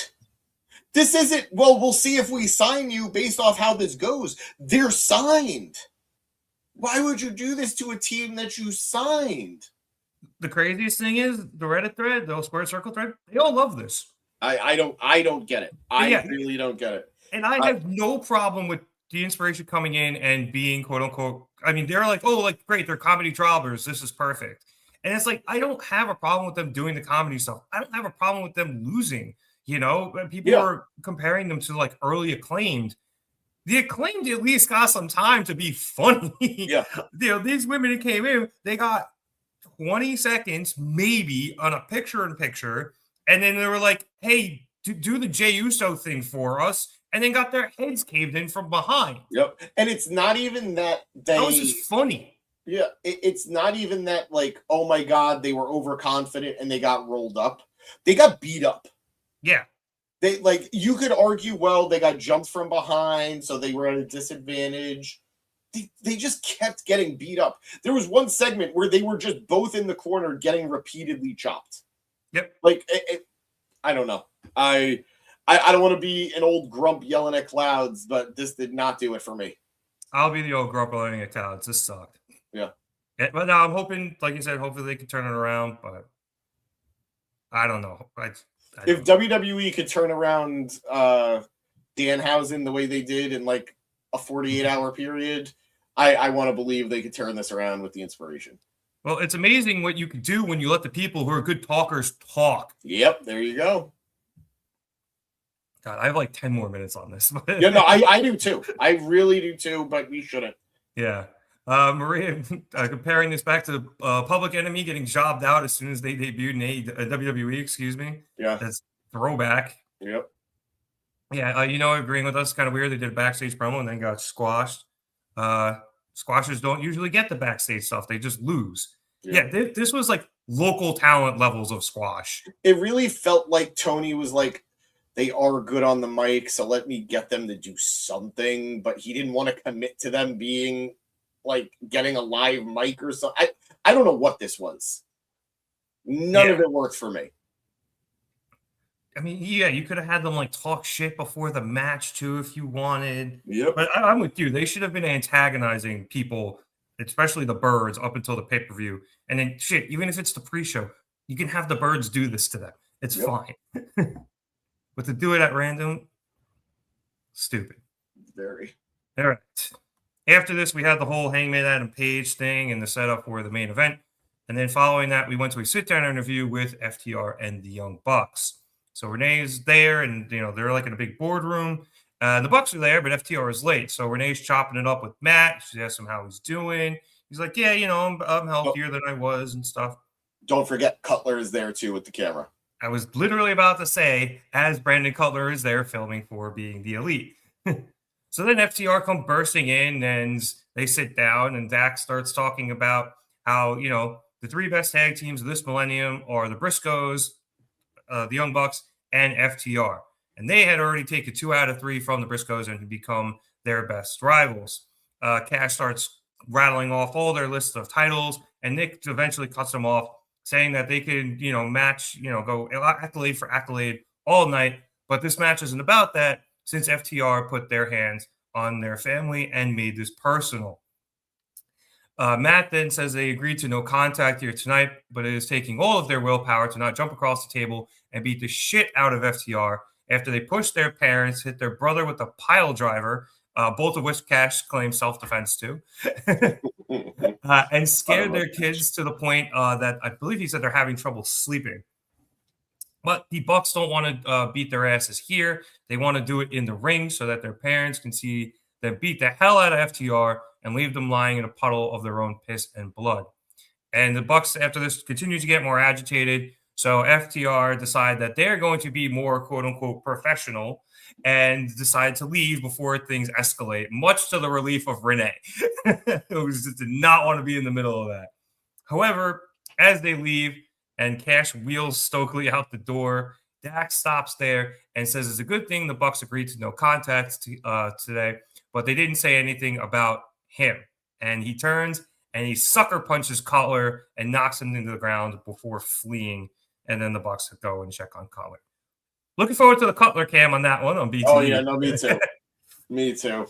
This isn't, we'll see if we sign you based off how this goes. They're signed. Why would you do this to a team that you signed? the craziest thing is the Reddit thread, the square circle thread, they all love this. I don't get it. I really don't get it. And I have no problem with the Inspiration coming in and being quote unquote. I mean, they're like, oh, like great, they're comedy jobbers. This is perfect. And it's like, I don't have a problem with them doing the comedy stuff. I don't have a problem with them losing. You know, people are comparing them to like early Acclaimed. The Acclaimed at least got some time to be funny. Yeah. You know, these women that came in, they got 20 seconds maybe on a picture-in-picture, and then they were like, hey, do the Jey Uso thing for us, and then got their heads caved in from behind. Yep. And it's not even that that was just funny. Yeah, it's not even that like, oh my God, they were overconfident and they got rolled up. They got beat up. Yeah. They like, you could argue, well, they got jumped from behind, so they were at a disadvantage. They just kept getting beat up. There was one segment where they were just both in the corner getting repeatedly chopped. Yep. Like, I don't know. I don't want to be an old grump yelling at clouds, but this did not do it for me. I'll be the old grump yelling at clouds. This sucked. Yeah. But now I'm hoping, like you said, hopefully they can turn it around, but I don't know. If WWE could turn around Danhausen the way they did in like a 48-hour period, I want to believe they could turn this around with the Inspiration. Well, it's amazing what you can do when you let the people who are good talkers talk. Yep, there you go. God, I have like 10 more minutes on this. Yeah, no, I do too. I really do too, but we shouldn't. Yeah. Maria, comparing this back to Public Enemy getting jobbed out as soon as they debuted in WWE, excuse me. Yeah. That's throwback. Yep. Yeah, agreeing with us, kind of weird. They did a backstage promo and then got squashed. Squashers don't usually get the backstage stuff. They just lose. Yeah, this was like local talent levels of squash. It really felt like Tony was like, they are good on the mic, so let me get them to do something. But he didn't want to commit to them being like getting a live mic or something. I don't know what this was. None of it worked for me. I mean, yeah, you could have had them like talk shit before the match too if you wanted. Yep. But I'm with you. They should have been antagonizing people, especially the Birds, up until the pay-per-view. And then shit, even if it's the pre-show, you can have the Birds do this to them. It's fine. But to do it at random, stupid. Very. All right. After this, we had the whole Hangman Adam Page thing and the setup for the main event. And then following that, we went to a sit-down interview with FTR and the Young Bucks. So Renee's there, and they're like in a big boardroom. The Bucks are there, but FTR is late. So Renee's chopping it up with Matt. She asks him how he's doing. He's like, yeah, I'm healthier than I was and stuff. Don't forget Cutler is there too with the camera. I was literally about to say, as Brandon Cutler is there filming for Being the Elite. So then FTR come bursting in, and they sit down, and Dak starts talking about how, the three best tag teams of this millennium are the Briscoes, the Young Bucks, and FTR. And they had already taken 2 out of 3 from the Briscoes and become their best rivals. Cash starts rattling off all their lists of titles, and Nick eventually cuts them off, saying that they could, match, go accolade for accolade all night. But this match isn't about that, since FTR put their hands on their family and made this personal. Matt then says they agreed to no contact here tonight, but it is taking all of their willpower to not jump across the table and beat the shit out of FTR after they pushed their parents, hit their brother with a pile driver, both of which Cash claims self-defense to, and scared their kids to the point that I believe he said they're having trouble sleeping. But the Bucks don't want to beat their asses here. They want to do it in the ring so that their parents can see them beat the hell out of FTR and leave them lying in a puddle of their own piss and blood. And the Bucks, after this, continue to get more agitated. So FTR decide that they're going to be more quote-unquote professional and decide to leave before things escalate, much to the relief of Renee, who just did not want to be in the middle of that. However, as they leave and Cash wheels Stokely out the door, Dak stops there and says it's a good thing the Bucks agreed to no contact today, but they didn't say anything about him. And he turns and he sucker punches Cutler and knocks him into the ground before fleeing. And then the Bucks go and check on Cutler. Looking forward to the Cutler cam on that one on BTE. Oh, yeah, no, me too. Me too.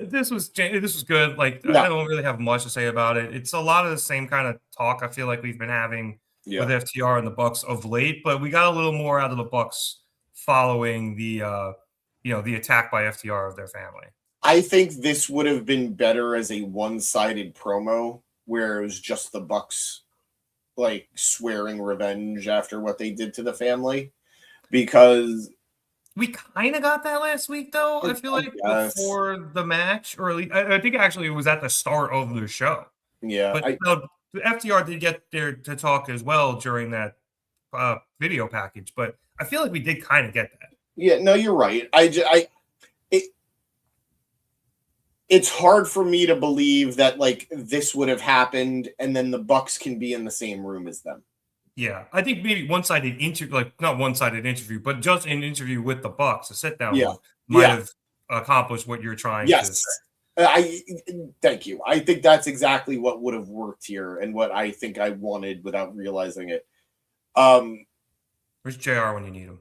This was good. Like, Yeah. I don't really have much to say about it. It's a lot of the same kind of talk I feel like we've been having with FTR and the Bucks of late, but we got a little more out of the Bucks following the the attack by FTR of their family. I think this would have been better as a one-sided promo where it was just the Bucks like swearing revenge after what they did to the family, because we kind of got that last week, though. I feel like before the match, or at least, I think actually it was at the start of the show. Yeah, but the FTR did get there to talk as well during that video package. But I feel like we did kind of get that. Yeah, no, you're right. It's hard for me to believe that like this would have happened and then the Bucks can be in the same room as them. Yeah, I think maybe one-sided interview, like not one-sided interview, but just an interview with the Bucks, a sit-down one, might have accomplished what you're trying to say. Thank you. I think that's exactly what would have worked here and what I think I wanted without realizing it. Where's JR when you need him?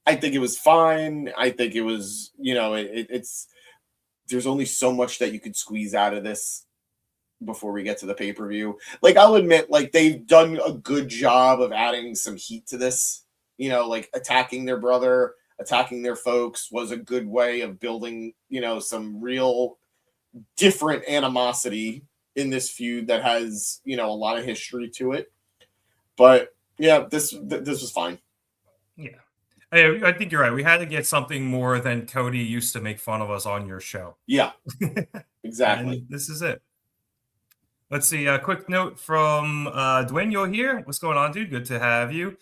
I think it was fine. I think it was, it's there's only so much that you could squeeze out of this before we get to the pay-per-view. Like, I'll admit, like, they've done a good job of adding some heat to this. Like attacking their brother, attacking their folks was a good way of building, some real different animosity in this feud that has, a lot of history to it. But yeah, this was fine. Yeah. I think you're right. We had to get something more than Cody used to make fun of us on your show. Yeah, exactly. And this is it. Let's see. A quick note from Dwayne. You're here. What's going on, dude? Good to have you.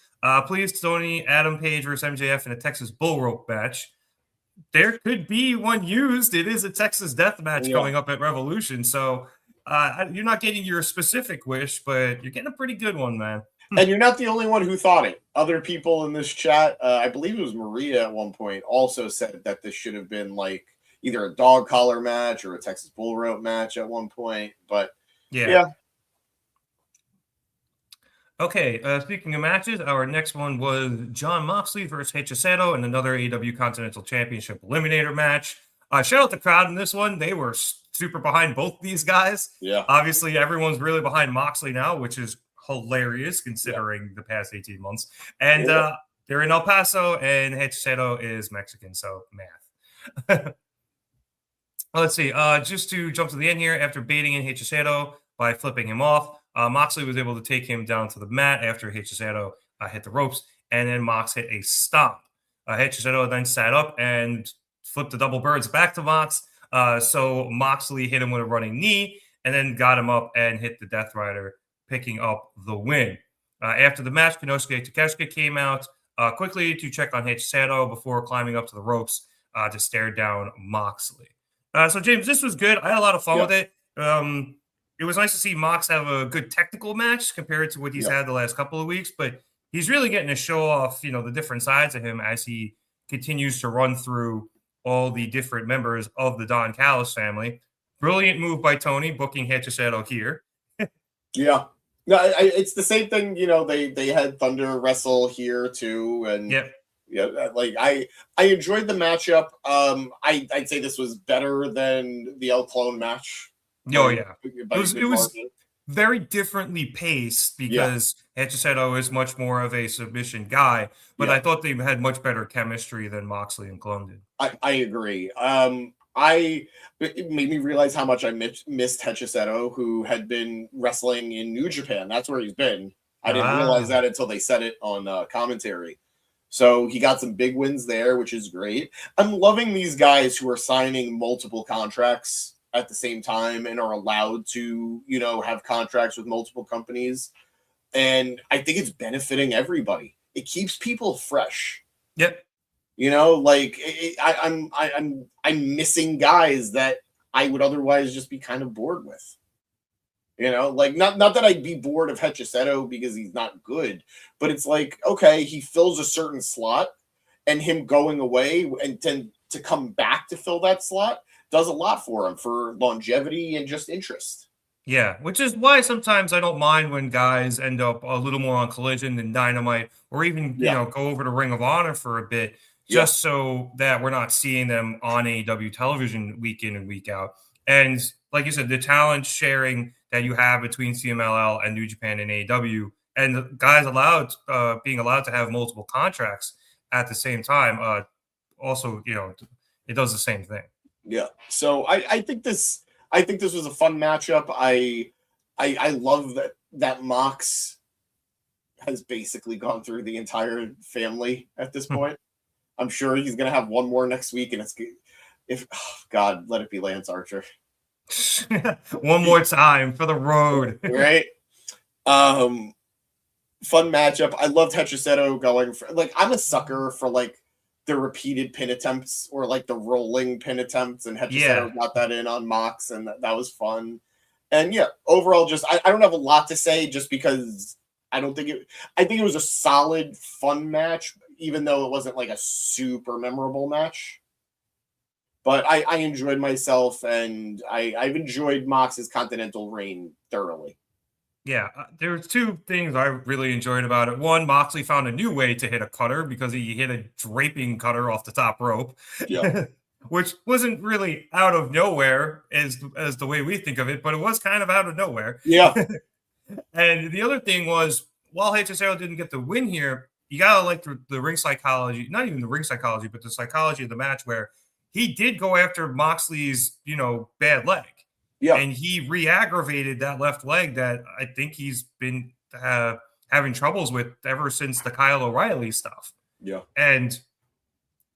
Please, Tony, Adam Page versus MJF in a Texas Bull Rope match. There could be one used. It is a Texas death match coming up at Revolution. So you're not getting your specific wish, but you're getting a pretty good one, man. And you're not the only one who thought it. Other people in this chat, I believe it was Maria at one point, also said that this should have been like either a dog collar match or a Texas Bull Rope match at one point. But yeah. Okay, speaking of matches, our next one was John Moxley versus Hechicero in another AEW Continental Championship Eliminator match. Shout out the crowd in this one. They were super behind both these guys. Yeah. Obviously, everyone's really behind Moxley now, which is hilarious considering the past 18 months. And they're in El Paso, and Hechicero is Mexican, so math. Let's see. Just to jump to the end here, after baiting in Hechicero by flipping him off, Moxley was able to take him down to the mat after Hechicero hit the ropes, and then Mox hit a stomp. Hechicero then sat up and flipped the double birds back to Mox. So Moxley hit him with a running knee and then got him up and hit the Death Rider, picking up the win. After the match, Konosuke Takeshita came out quickly to check on Hechicero before climbing up to the ropes to stare down Moxley. So, James, this was good. I had a lot of fun with it. It was nice to see Mox have a good technical match compared to what he's had the last couple of weeks, but he's really getting to show off, the different sides of him as he continues to run through all the different members of the Don Callis family. Brilliant move by Tony, booking Hechicero here. Yeah. No, it's the same thing. They had Thunder wrestle here too, and like I enjoyed the matchup. I'd say this was better than the El Clone match. Oh yeah, it was very differently paced because Hechicero is much more of a submission guy, but I thought they had much better chemistry than Moxley and Clone did. I agree. It made me realize how much I missed Hechicero, who had been wrestling in New Japan. That's where he's been. I didn't realize that until they said it on commentary. So he got some big wins there, which is great. I'm loving these guys who are signing multiple contracts at the same time and are allowed to, have contracts with multiple companies. And I think it's benefiting everybody. It keeps people fresh. Yep. I'm missing guys that I would otherwise just be kind of bored with. Not that I'd be bored of Hechicero because he's not good, but it's like, okay, he fills a certain slot, and him going away and to come back to fill that slot does a lot for him for longevity and just interest. Yeah, which is why sometimes I don't mind when guys end up a little more on Collision than Dynamite, or even go over to Ring of Honor for a bit, just so that we're not seeing them on AEW television week in and week out. And like you said, the talent sharing that you have between CMLL and New Japan and AEW, and the guys being allowed to have multiple contracts at the same time, also, it does the same thing. Yeah. So I think this was a fun matchup. I love that Mox has basically gone through the entire family at this point. I'm sure he's going to have one more next week, and God, let it be Lance Archer. One more time for the road. Right? Fun matchup. I loved Hechicero going for, I'm a sucker for, the repeated pin attempts or, the rolling pin attempts, and Hechicero got that in on Mox, and that was fun. And, overall, just, I don't have a lot to say just because I think it was a solid, fun match, even though it wasn't, a super memorable match. But I enjoyed myself, and I've enjoyed Mox's Continental reign thoroughly. Yeah, there's two things I really enjoyed about it. One, Moxley found a new way to hit a cutter because he hit a draping cutter off the top rope, which wasn't really out of nowhere as the way we think of it, but it was kind of out of nowhere. Yeah. And the other thing was, while Hechicero didn't get the win here, you gotta like the ring psychology, not even the ring psychology, but the psychology of the match where he did go after Moxley's, bad leg. Yeah. And he re-aggravated that left leg that I think he's been having troubles with ever since the Kyle O'Reilly stuff. Yeah. And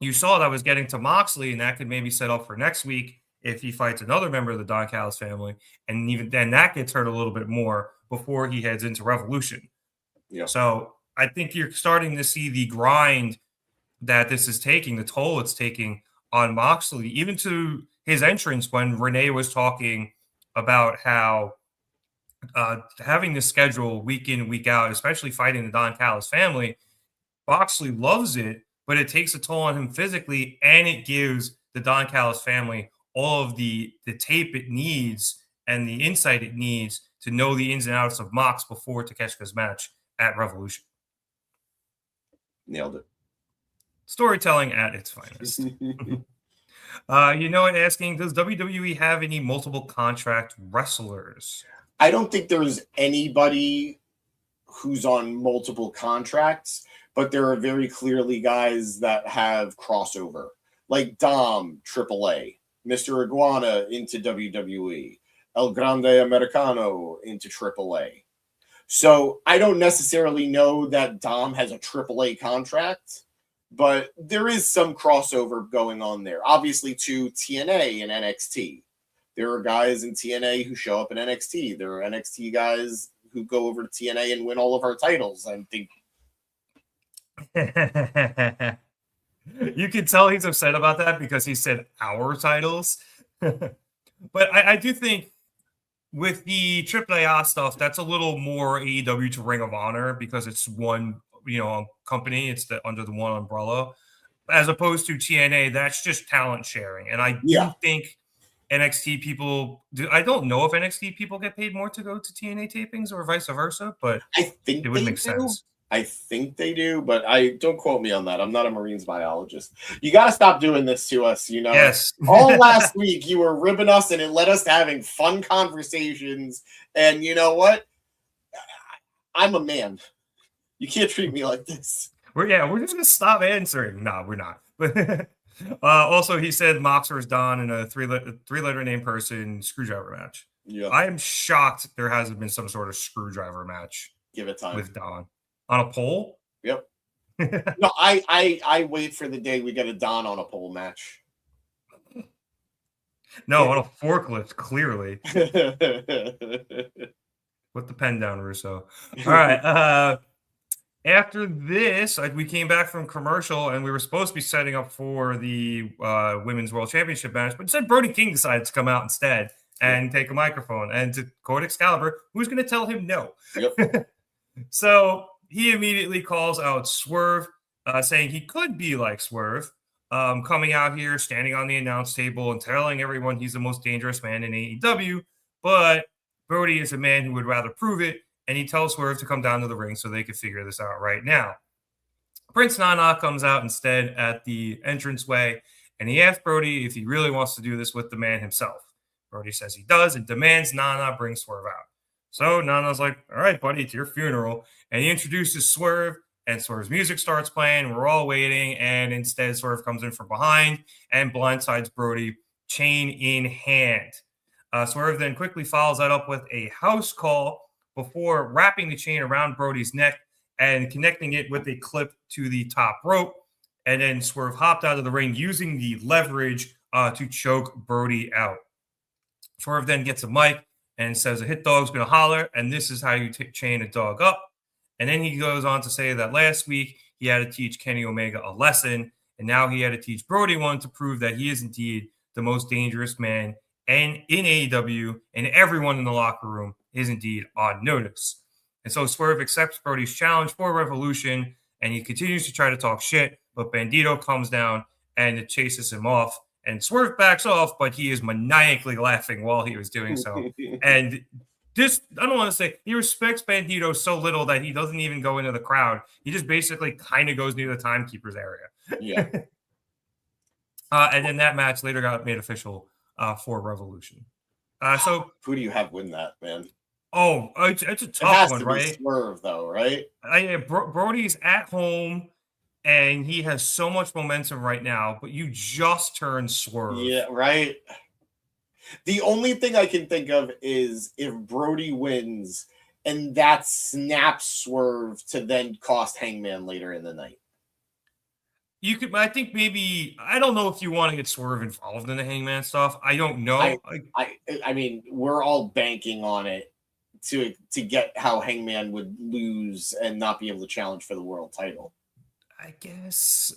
you saw that was getting to Moxley, and that could maybe set up for next week if he fights another member of the Don Callis family. And even then, that gets hurt a little bit more before he heads into Revolution. Yeah. So I think you're starting to see the grind that this is taking, the toll it's taking on Moxley, even to his entrance when Renee was talking about how having the schedule week in, week out, especially fighting the Don Callis family, Moxley loves it, but it takes a toll on him physically, and it gives the Don Callis family all of the tape it needs and the insight it needs to know the ins and outs of Mox before Takeshita's match at Revolution. Nailed it. Storytelling at its finest. Asking, does WWE have any multiple contract wrestlers? I don't think there's anybody who's on multiple contracts, but there are very clearly guys that have crossover, like Dom, AAA, Mr. Iguana into WWE, El Grande Americano into AAA. So I don't necessarily know that Dom has a AAA contract, but there is some crossover going on there. Obviously, to TNA and NXT. There are guys in TNA who show up in NXT. There are NXT guys who go over to TNA and win all of our titles. I think. You can tell he's upset about that because he said our titles. But I do think with the AAA stuff, that's a little more AEW to Ring of Honor because it's one company. It's under the one umbrella, as opposed to TNA. That's just talent sharing, and I do think NXT people. I don't know if NXT people get paid more to go to TNA tapings or vice versa, but I think it would make sense. I think they do, but I don't quote me on that. I'm not a Marines biologist. You got to stop doing this to us. Yes. All last week you were ribbing us, and it led us to having fun conversations. And you know what? I'm a man. You can't treat me like this. We're just gonna stop answering. No, we're not. Also, he said Mox versus Don in a three-letter name person screwdriver match. Yeah, I am shocked there hasn't been some sort of screwdriver match. Give it time with Don on a pole. Yep. No, I wait for the day we get a Don on a pole match. No, on a forklift, clearly. Put the pen down, Russo. All right. After this, we came back from commercial, and we were supposed to be setting up for the Women's World Championship match, but instead Brody King decided to come out instead and take a microphone. And to quote Excalibur, who's going to tell him no? Yep. So he immediately calls out Swerve, saying he could be like Swerve, coming out here, standing on the announce table and telling everyone he's the most dangerous man in AEW, but Brody is a man who would rather prove it. And he tells Swerve to come down to the ring so they could figure this out right now. Prince Nana comes out instead at the entranceway, and he asks Brody if he really wants to do this with the man himself. Brody says he does and demands Nana bring Swerve out. So Nana's like, all right, buddy, it's your funeral. And he introduces Swerve, and Swerve's music starts playing. We're all waiting, and instead Swerve comes in from behind and blindsides Brody, chain in hand. Swerve then quickly follows that up with a house call before wrapping the chain around Brody's neck and connecting it with a clip to the top rope. And then Swerve hopped out of the ring using the leverage to choke Brody out. Swerve then gets a mic and says a hit dog's going to holler, and this is how you chain a dog up. And then he goes on to say that last week he had to teach Kenny Omega a lesson, and now he had to teach Brody one to prove that he is indeed the most dangerous man in AEW, and everyone in the locker room is indeed on notice. And so Swerve accepts Brody's challenge for Revolution, and he continues to try to talk shit, but Bandito comes down and it chases him off. And Swerve backs off, but he is maniacally laughing while he was doing so. And this, I don't want to say, he respects Bandito so little that he doesn't even go into the crowd. He just basically kind of goes near the timekeeper's area. Yeah. And then that match later got made official for Revolution. So who do you have win that, man? Oh, it's a It tough has one, to be right? Swerve, though, right? Brody's at home, and he has so much momentum right now, but you just turned Swerve. Yeah, right. The only thing I can think of is if Brody wins, and that snaps Swerve to then cost Hangman later in the night. You could, I think maybe, I don't know if you want to get Swerve involved in the Hangman stuff. I don't know. I mean, we're all banking on it to get how Hangman would lose and not be able to challenge for the world title. I guess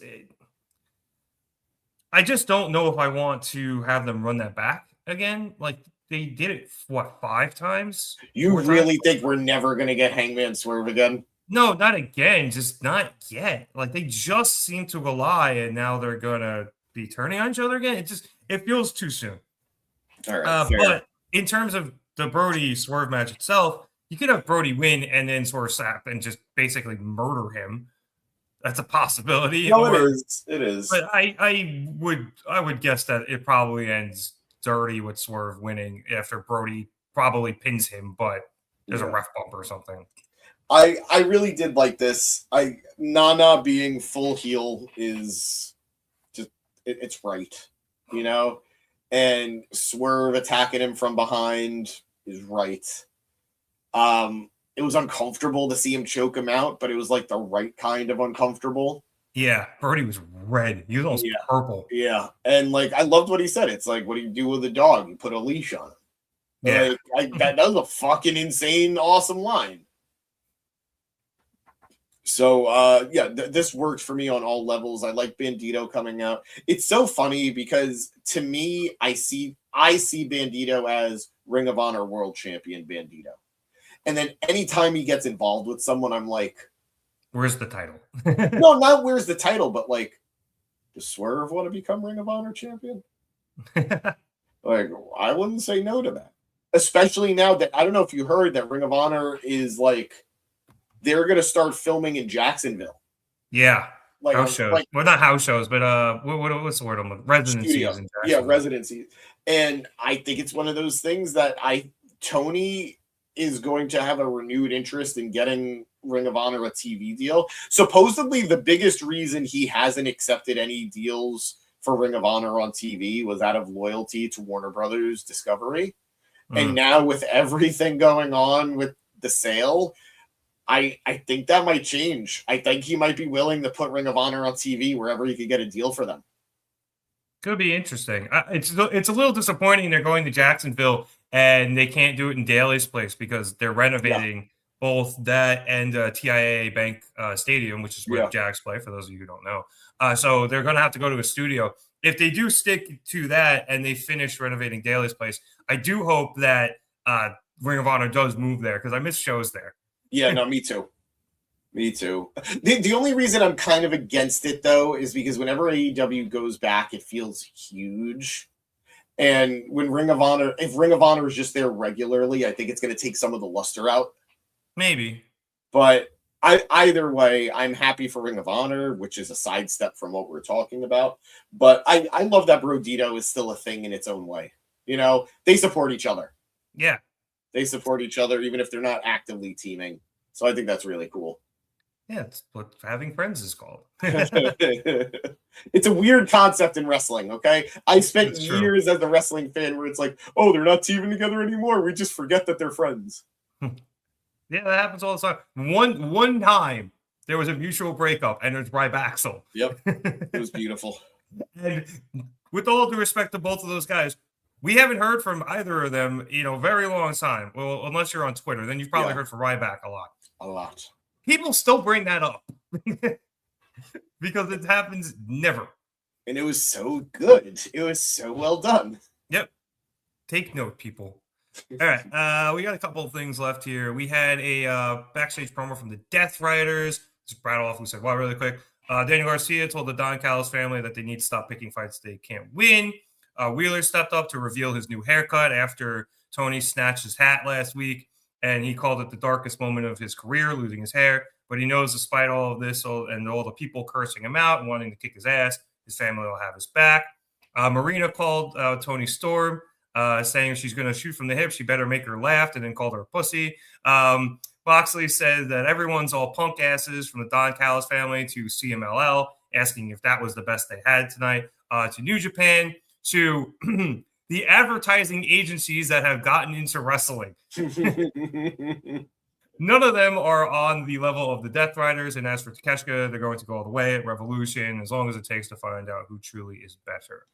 I just don't know if I want to have them run that back again. Like they did it, what, 5 times? You really think we're never going to get Hangman Swerve again? No, not again. Just not yet. Like they just seem to rely, and now they're going to be turning on each other again. It feels too soon. All right. But in terms of the Brody Swerve match itself, you could have Brody win and then Swerve sap and just basically murder him. That's a possibility. No, it is. It is. But I would guess that it probably ends dirty with Swerve winning after Brody probably pins him, but there's a ref bump or something. I really did like this. Nana being full heel is just it's right, you know, and Swerve attacking him from behind is right. It was uncomfortable to see him choke him out, but it was like the right kind of uncomfortable. Yeah, Brody was red. He was almost purple. Yeah, and like I loved what he said. It's like, what do you do with a dog? You put a leash on him. Yeah, that was a fucking insane, awesome line. So, this worked for me on all levels. I like Bandito coming out. It's so funny because to me, I see Bandito as Ring of Honor World Champion Bandito. And then anytime he gets involved with someone, I'm like, where's the title? No, not where's the title, but like, does Swerve want to become Ring of Honor champion? Like, I wouldn't say no to that. Especially now that, I don't know if you heard that Ring of Honor is like, they're going to start filming in Jacksonville. Yeah. Like house shows. Like, well, not house shows, but what's the word? Residencies. Yeah, residencies. And I think it's one of those things that Tony is going to have a renewed interest in getting Ring of Honor a TV deal. Supposedly, the biggest reason he hasn't accepted any deals for Ring of Honor on TV was out of loyalty to Warner Brothers Discovery. And now with everything going on with the sale, I think that might change. I think he might be willing to put Ring of Honor on TV wherever he could get a deal for them. Could be interesting. It's a little disappointing they're going to Jacksonville and they can't do it in Daly's place because they're renovating both that and TIAA Bank Stadium, which is where the Jags play, for those of you who don't know. So they're going to have to go to a studio. If they do stick to that and they finish renovating Daly's place, I do hope that Ring of Honor does move there because I miss shows there. Yeah, no, me too. Me too. The only reason I'm kind of against it, though, is because whenever AEW goes back, it feels huge. And when if Ring of Honor is just there regularly, I think it's going to take some of the luster out. Maybe. But Either way, I'm happy for Ring of Honor, which is a sidestep from what we're talking about. But I love that Brodito is still a thing in its own way. You know, they support each other. Yeah. They support each other even if they're not actively teaming. So I think that's really cool. Yeah, it's what having friends is called. It's a weird concept in wrestling, okay? I spent years as a wrestling fan where it's like, oh, they're not teaming together anymore. We just forget that they're friends. Yeah, that happens all the time. One time there was a mutual breakup, and it was Ryback. Yep, it was beautiful. And with all due respect to both of those guys, we haven't heard from either of them, very long time. Well, unless you're on Twitter, then you've probably heard from Ryback a lot. A lot. People still bring that up because it happens never. And it was so good. It was so well done. Yep. Take note, people. All right, we got a couple of things left here. We had a backstage promo from the Death Riders. Just rattle off who said what really quick. Daniel Garcia told the Don Callis family that they need to stop picking fights they can't win. Wheeler stepped up to reveal his new haircut after Tony snatched his hat last week, and he called it the darkest moment of his career, losing his hair. But he knows despite all of this and all the people cursing him out and wanting to kick his ass, his family will have his back. Marina called Tony Storm, saying she's going to shoot from the hip. She better make her laugh, and then called her a pussy. Moxley said that everyone's all punk asses from the Don Callis family to CMLL, asking if that was the best they had tonight, to New Japan, to the advertising agencies that have gotten into wrestling. None of them are on the level of the Death Riders, and as for Takeshita, they're going to go all the way at Revolution, as long as it takes to find out who truly is better.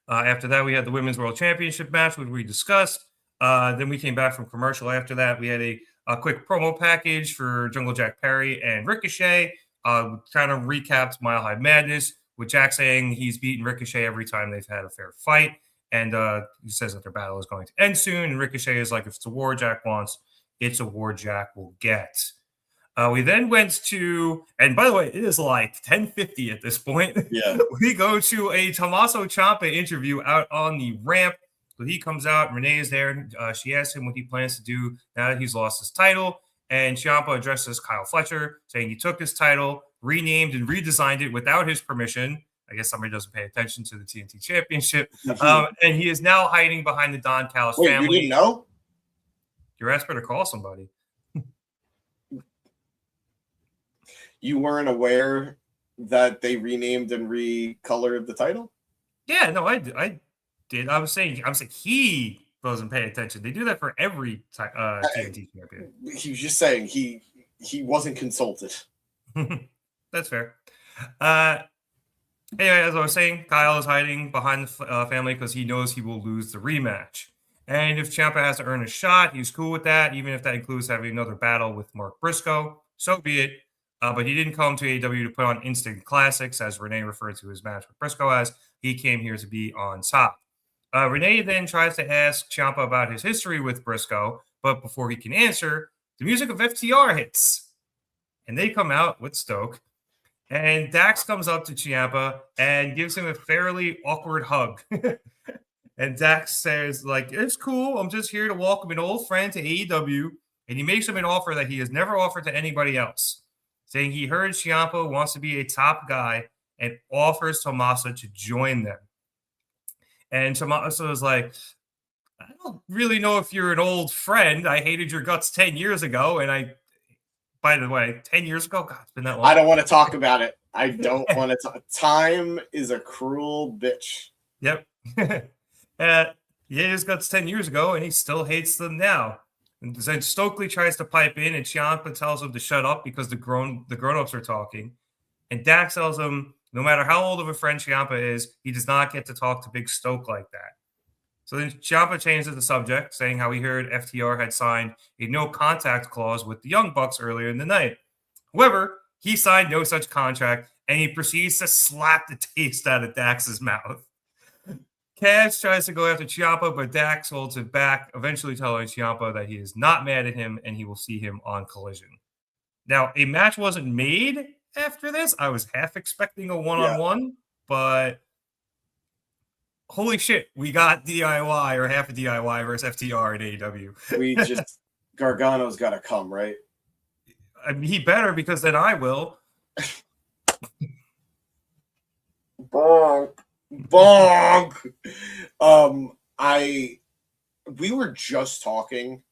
After that, we had the Women's World Championship match, which we discussed. Then we came back from commercial after that. We had a quick promo package for Jungle Jack Perry and Ricochet. Kind of recapped Mile High Madness, with Jack saying he's beaten Ricochet every time they've had a fair fight. And he says that their battle is going to end soon. And Ricochet is like, if it's a war Jack wants, it's a war Jack will get. We then went to, and by the way, it is like 10:50 at this point. Yeah. We go to a Tommaso Ciampa interview out on the ramp. So he comes out, and Renee is there. She asks him what he plans to do now that he's lost his title. And Ciampa addresses Kyle Fletcher, saying he took his title, renamed and redesigned it without his permission. I guess somebody doesn't pay attention to the TNT Championship. And he is now hiding behind the Don Callis family. You didn't know? You're asked to call somebody. You weren't aware that they renamed and recolored the title? Yeah, no, I did. I'm saying he doesn't pay attention. They do that for every TNT champion. He was just saying he wasn't consulted. That's fair. Anyway, as I was saying, Kyle is hiding behind the family because he knows he will lose the rematch. And if Ciampa has to earn a shot, he's cool with that, even if that includes having another battle with Mark Briscoe. So be it. But he didn't come to AEW to put on instant classics, as Renee referred to his match with Briscoe as. He came here to be on top. Renee then tries to ask Ciampa about his history with Briscoe, but before he can answer, the music of FTR hits. And they come out with Stoke. And Dax comes up to Ciampa and gives him a fairly awkward hug. And Dax says, it's cool. I'm just here to welcome an old friend to AEW. And he makes him an offer that he has never offered to anybody else, saying he heard Ciampa wants to be a top guy and offers Tommaso to join them. And Tommaso is like, I don't really know if you're an old friend. I hated your guts 10 years ago. And by the way, 10 years ago, God, it's been that long. I don't want to talk about it. I don't want to talk. Time is a cruel bitch. Yep. He hated his guts 10 years ago, and he still hates them now. And then Stokely tries to pipe in, and Ciampa tells him to shut up because the grown-ups are talking. And Dax tells him, no matter how old of a friend Ciampa is, he does not get to talk to Big Stoke like that. So then Ciampa changes the subject, saying how he heard FTR had signed a no-contact clause with the Young Bucks earlier in the night. However, he signed no such contract, and he proceeds to slap the taste out of Dax's mouth. Cass tries to go after Ciampa, but Dax holds it back, eventually telling Ciampa that he is not mad at him and he will see him on Collision. Now, a match wasn't made after this. I was half expecting a one-on-one, but holy shit, we got DIY or half a DIY versus FTR in AEW. We just Gargano's got to come, right? I mean, he better, because then I will. Bonk. Bonk. We were just talking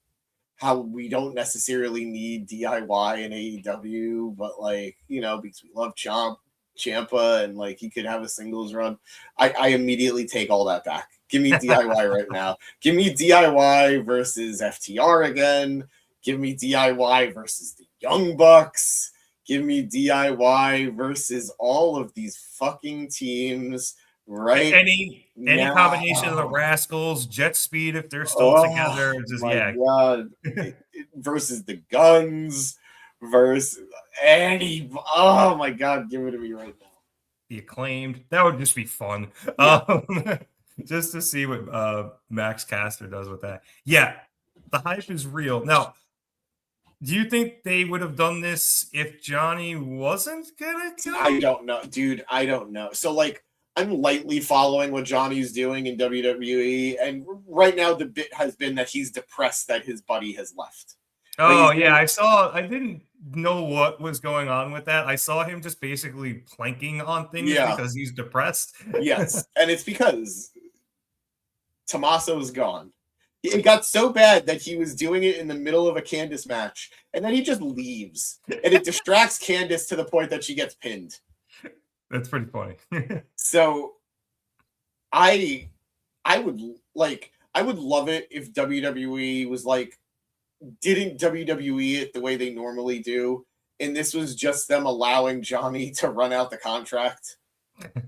how we don't necessarily need DIY in AEW, but like, you know, because we love Ciampa and like he could have a singles run. I immediately take all that back. Give me DIY right now. Give me DIY versus FTR again. Give me DIY versus the Young Bucks. Give me DIY versus all of these fucking teams. Right, any combination of the Rascals, Jet Speed, if they're still together, just God. Versus the Guns, versus any. Oh my God, give it to me right now. The Acclaimed, that would just be fun. Just to see what Max Caster does with that. Yeah, the hype is real. Now, do you think they would have done this if Johnny wasn't gonna do it? I don't know, dude. I don't know. So like, I'm lightly following what Johnny's doing in WWE, and right now the bit has been that he's depressed that his buddy has left. Oh yeah, I didn't know what was going on with that. I saw him just basically planking on things because he's depressed. Yes, and it's because Tommaso's gone. It got so bad that he was doing it in the middle of a Candice match, and then he just leaves, and it distracts Candice to the point that she gets pinned. That's pretty funny. So I would love it if WWE was like, didn't WWE it the way they normally do, and this was just them allowing Johnny to run out the contract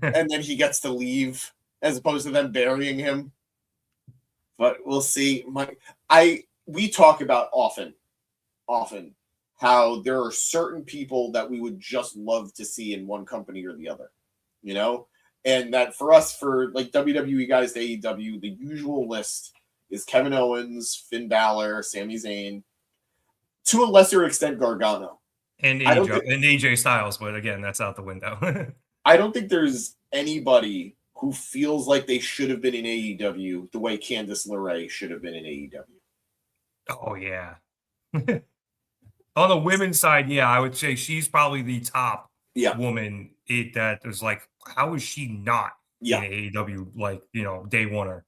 and then he gets to leave as opposed to them burying him. But we'll see. We talk about often how there are certain people that we would just love to see in one company or the other, you know? And that for us, for like WWE guys to AEW, the usual list is Kevin Owens, Finn Balor, Sami Zayn, to a lesser extent Gargano. And AJ Styles, but again, that's out the window. I don't think there's anybody who feels like they should have been in AEW the way Candice LeRae should have been in AEW. Oh, yeah. On the women's side, yeah, I would say she's probably the top woman that was like, how is she not in AEW, like, you know, day one?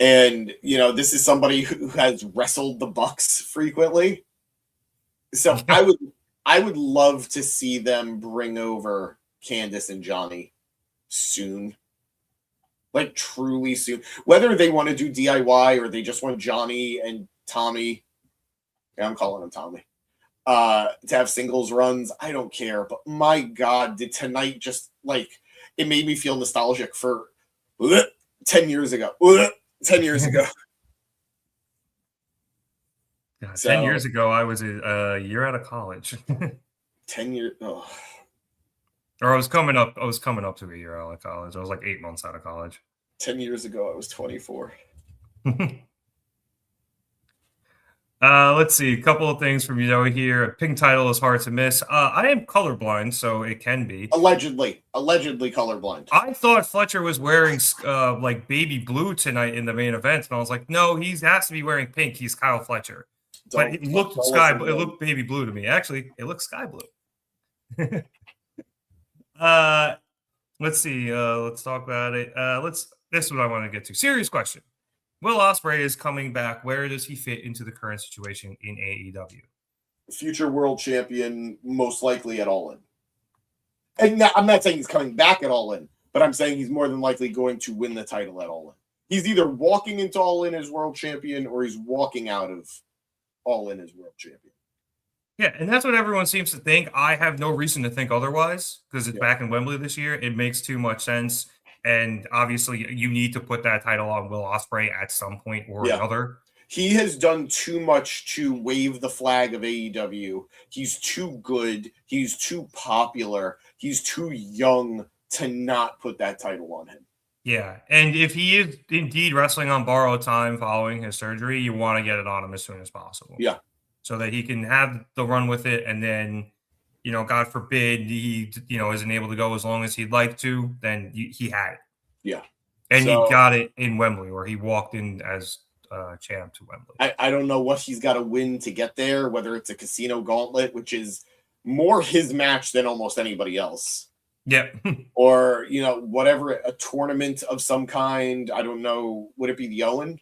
And, you know, this is somebody who has wrestled the Bucks frequently. So I would love to see them bring over Candice and Johnny soon. Like, truly soon. Whether they want to do DIY or they just want Johnny and Tommy. Yeah, I'm calling him Tommy. To have singles runs, I don't care. But my God, did tonight just like it made me feel nostalgic for 10 years ago. 10 years ago. Yeah, 10 years ago, I was a year out of college. 10 years. Oh. Or I was coming up to a year out of college. I was like 8 months out of college. 10 years ago, I was 24. Let's see. A couple of things from here. A pink title is hard to miss. I am colorblind, so it can be. Allegedly colorblind. I thought Fletcher was wearing like baby blue tonight in the main event, and I was like, no, he has to be wearing pink. He's Kyle Fletcher. But it looked it looked baby blue to me. Actually, it looks sky blue. Let's see. Let's talk about it. This is what I want to get to. Serious question. Will Ospreay is coming back. Where does he fit into the current situation in AEW? Future world champion, most likely at All In. And I'm not saying he's coming back at All In, but I'm saying he's more than likely going to win the title at All In. He's either walking into All In as world champion or he's walking out of All In as world champion. Yeah, and that's what everyone seems to think. I have no reason to think otherwise because it's back in Wembley this year. It makes too much sense. And obviously, you need to put that title on Will Ospreay at some point or another. He has done too much to wave the flag of AEW. He's too good. He's too popular. He's too young to not put that title on him. Yeah, and if he is indeed wrestling on borrowed time following his surgery, you want to get it on him as soon as possible. Yeah. So that he can have the run with it, and then, you know, God forbid he, isn't able to go as long as he'd like to, then he had it. Yeah. And he got it in Wembley, where he walked in as champ to Wembley. I don't know what he's got to win to get there, whether it's a casino gauntlet, which is more his match than almost anybody else. Yep. Or, whatever, a tournament of some kind. I don't know. Would it be the Owen?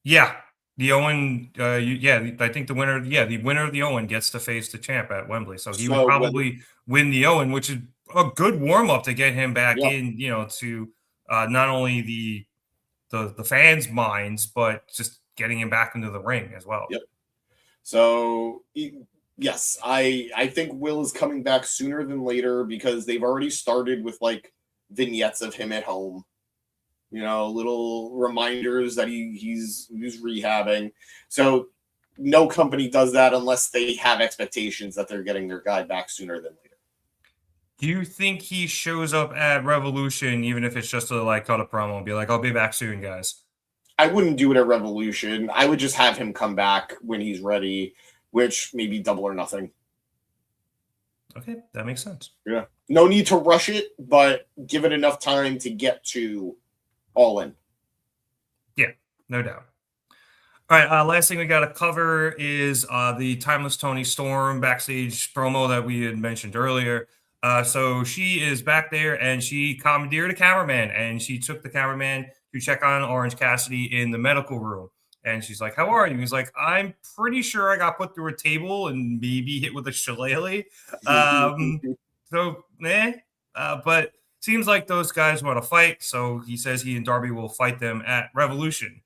Yeah. The Owen, I think the winner of the Owen gets to face the champ at Wembley. So he would probably win the Owen, which is a good warm-up to get him back in, to not only the fans' minds, but just getting him back into the ring as well. Yep. So, yes, I think Will is coming back sooner than later because they've already started with, vignettes of him at home. Little reminders that he's rehabbing. So no company does that unless they have expectations that they're getting their guy back sooner than later. Do you think he shows up at Revolution, even if it's just to cut a promo and be like, "I'll be back soon, guys"? I wouldn't do it at Revolution. I would just have him come back when he's ready, which maybe Double or Nothing. Okay, that makes sense. Yeah. No need to rush it, but give it enough time to get to Allin. Yeah, no doubt. All right, last thing we got to cover is the Timeless Toni Storm backstage promo that we had mentioned earlier. So she is back there, and she commandeered a cameraman, and she took the cameraman to check on Orange Cassidy in the medical room. And she's like, "How are you?" He's like, "I'm pretty sure I got put through a table and maybe hit with a shillelagh." But seems like those guys want to fight, so he says he and Darby will fight them at Revolution.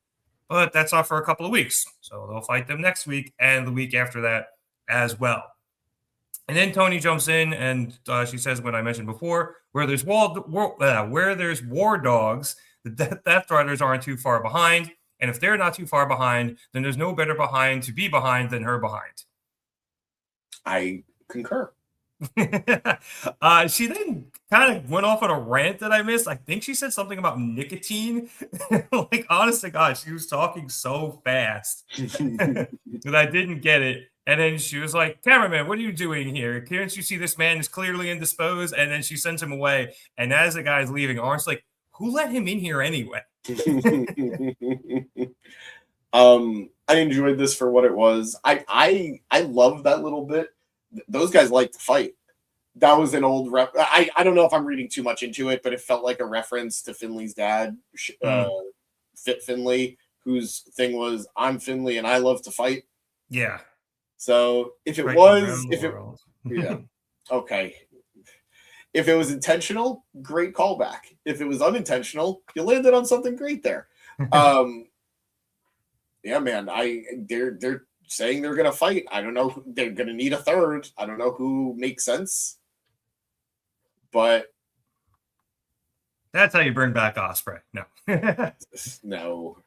But that's not for a couple of weeks. So they'll fight them next week and the week after that as well. And then Toni jumps in and she says what I mentioned before, where there's war dogs, the Death Riders aren't too far behind. And if they're not too far behind, then there's no better behind to be behind than her behind. I concur. She then kind of went off on a rant that I missed. I think she said something about nicotine. Honest to God, she was talking so fast that I didn't get it. And then she was like, "Cameraman, what are you doing here? Can't you see this man is clearly indisposed?" And then she sends him away. And as the guy's leaving, Orange's like, "Who let him in here anyway?" I enjoyed this for what it was. I love that little bit. Those guys like to fight. That was an old I don't know if I'm reading too much into it, but it felt like a reference to Finley's dad, Fit Finley, whose thing was, "I'm Finley and I love to fight." Yeah. So if it Right was, yeah. Okay. If it was intentional, great callback. If it was unintentional, you landed on something great there. Yeah, man. They're saying they're gonna fight. I don't know. They're gonna need a third. I don't know who makes sense, but that's how you bring back Ospreay. No. No.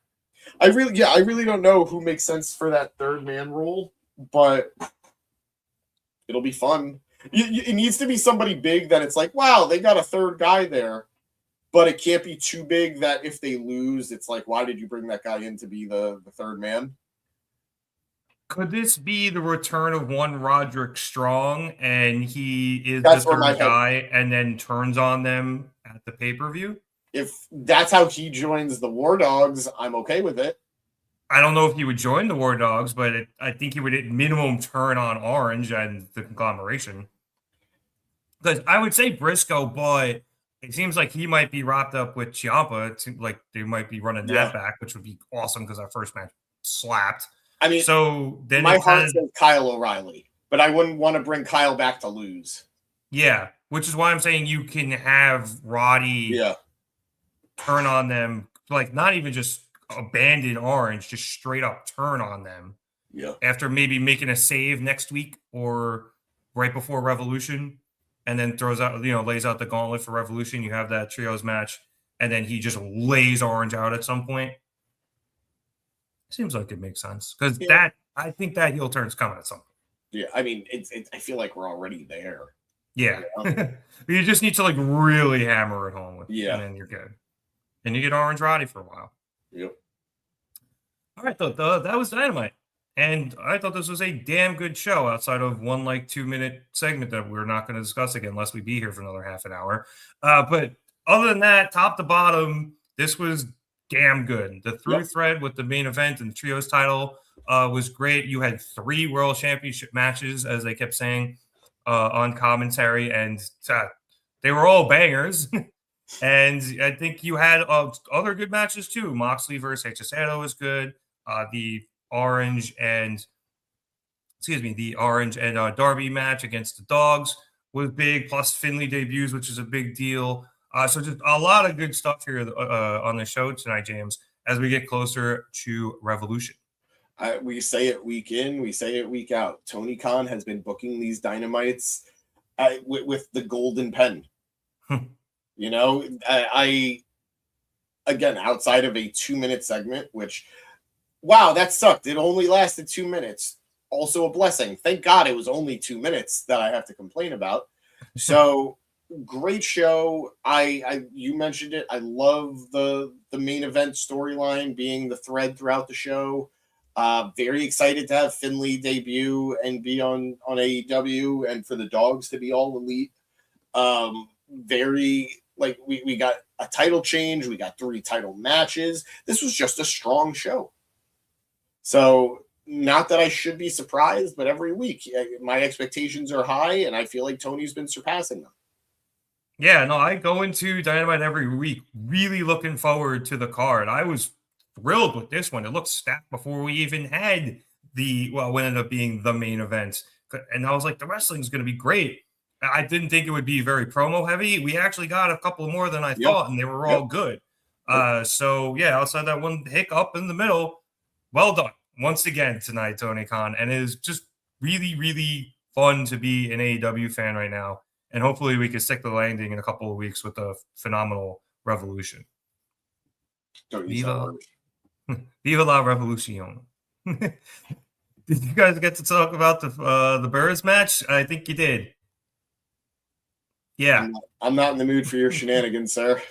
I really don't know who makes sense for that third man role, but it'll be fun. It needs to be somebody big that it's like, wow, they got a third guy there, but it can't be too big that if they lose, it's like, why did you bring that guy in to be the third man? Could this be the return of one Roderick Strong and he is That's the where my third guy and then turns on them at the pay-per-view? If that's how he joins the War Dogs, I'm okay with it. I don't know if he would join the War Dogs, but I think he would at minimum turn on Orange and the conglomeration. Because I would say Briscoe, but it seems like he might be wrapped up with Ciampa. It seems like they might be running that back, which would be awesome because our first match slapped. I mean, so then my heart says Kyle O'Reilly, but I wouldn't want to bring Kyle back to lose. Yeah, which is why I'm saying you can have Roddy turn on them, not even just abandon Orange, just straight up turn on them. Yeah. After maybe making a save next week or right before Revolution, and then throws out, lays out the gauntlet for Revolution. You have that trios match, and then he just lays Orange out at some point. Seems like it makes sense because I think that heel turn's coming at some point. Yeah, I mean, I feel like we're already there. Yeah, you just need to really hammer it home with, and then you're good. And you get Orange Roddy for a while. Yep. All right, that was Dynamite. And I thought this was a damn good show outside of one 2-minute segment that we're not going to discuss again unless we be here for another half an hour. But other than that, top to bottom, this was damn good. The through thread with the main event and the trios title was great. You had 3 world championship matches, as they kept saying on commentary, and they were all bangers. And I think you had other good matches too. Moxley versus Hechicero was good. The Orange and Darby match against the Dogs was big. Plus Finley debuts, which is a big deal. So just a lot of good stuff here on the show tonight, James, as we get closer to Revolution. We say it week in, we say it week out. Tony Khan has been booking these Dynamites with the golden pen. You know, I again, outside of a 2-minute segment, which, wow, that sucked. It only lasted 2 minutes. Also a blessing. Thank God it was only 2 minutes that I have to complain about. So great show. You mentioned it. I love the main event storyline being the thread throughout the show. Very excited to have Finley debut and be on AEW, and for the Dogs to be all elite. We got a title change. We got 3 title matches. This was just a strong show. So not that I should be surprised, but every week my expectations are high, and I feel like Tony's been surpassing them. Yeah, no, I go into Dynamite every week really looking forward to the card. I was thrilled with this one. It looked stacked before we even had what ended up being the main event. And I was like, the wrestling's going to be great. I didn't think it would be very promo heavy. We actually got a couple more than I thought, and they were all good. So, yeah, outside that one hiccup in the middle, well done once again tonight, Tony Khan. And it is just really, really fun to be an AEW fan right now. And hopefully we can stick the landing in a couple of weeks with a phenomenal Revolution. Viva la Revolution. Did you guys get to talk about the Birds match? I think you did. Yeah. I'm not in the mood for your shenanigans, sir.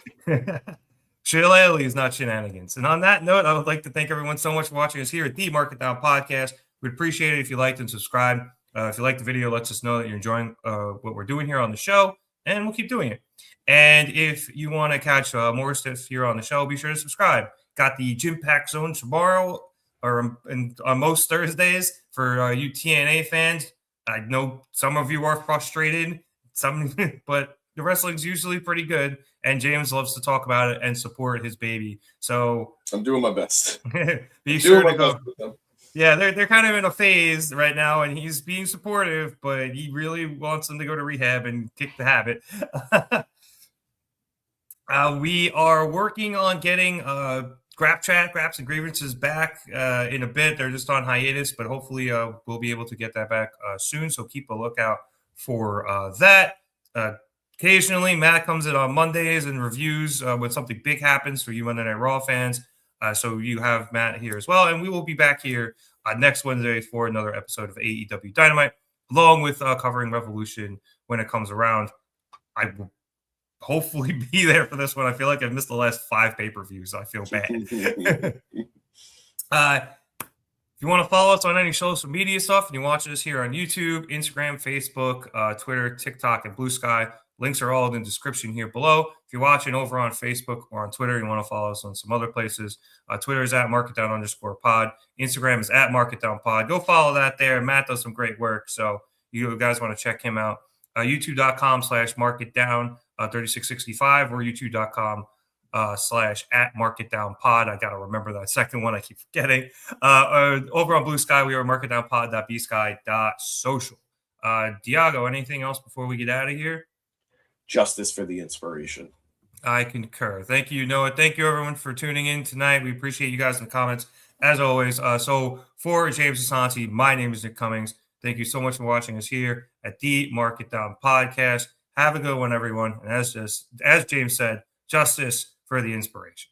Shillelagh is not shenanigans. And on that note, I would like to thank everyone so much for watching us here at the Market Down Podcast. We'd appreciate it if you liked and subscribed. If you like the video, let us know that you're enjoying what we're doing here on the show, and we'll keep doing it. And if you want to catch more stuff here on the show, be sure to subscribe. Got the Gym Pack Zone tomorrow, or on most Thursdays for you TNA fans. I know some of you are frustrated, but the wrestling's usually pretty good, and James loves to talk about it and support his baby. So I'm doing my best. Be sure to go. Yeah, they're kind of in a phase right now, and he's being supportive, but he really wants them to go to rehab and kick the habit. We are working on getting Graps and Grievances back in a bit. They're just on hiatus, but hopefully we'll be able to get that back soon, so keep a lookout for that. Occasionally, Matt comes in on Mondays and reviews when something big happens for you Monday Night Raw fans. So you have Matt here as well. And we will be back here next Wednesday for another episode of AEW Dynamite, along with covering Revolution when it comes around. I will hopefully be there for this one. I feel like I've missed the last 5 pay-per-views. I feel bad. If you want to follow us on any social media stuff and you watch us here on YouTube, Instagram, Facebook, Twitter, TikTok, and Blue Sky, links are all in the description here below. If you're watching over on Facebook or on Twitter, you want to follow us on some other places. Twitter is at marketdown_pod. Instagram is at marketdownpod. Go follow that there. Matt does some great work, so you guys want to check him out. YouTube.com/marketdown3665 or youtube.com/@marketdownpod. I got to remember that second one. I keep forgetting. Over on Blue Sky, we are marketdownpod.bsky.social. Diago, anything else before we get out of here? Justice for the inspiration. I concur. Thank you, Noah. Thank you, everyone, for tuning in tonight. We appreciate you guys in the comments, as always. So for James Asante, my name is Nick Cummings. Thank you so much for watching us here at the Market Down Podcast. Have a good one, everyone. And as James said, justice for the inspiration.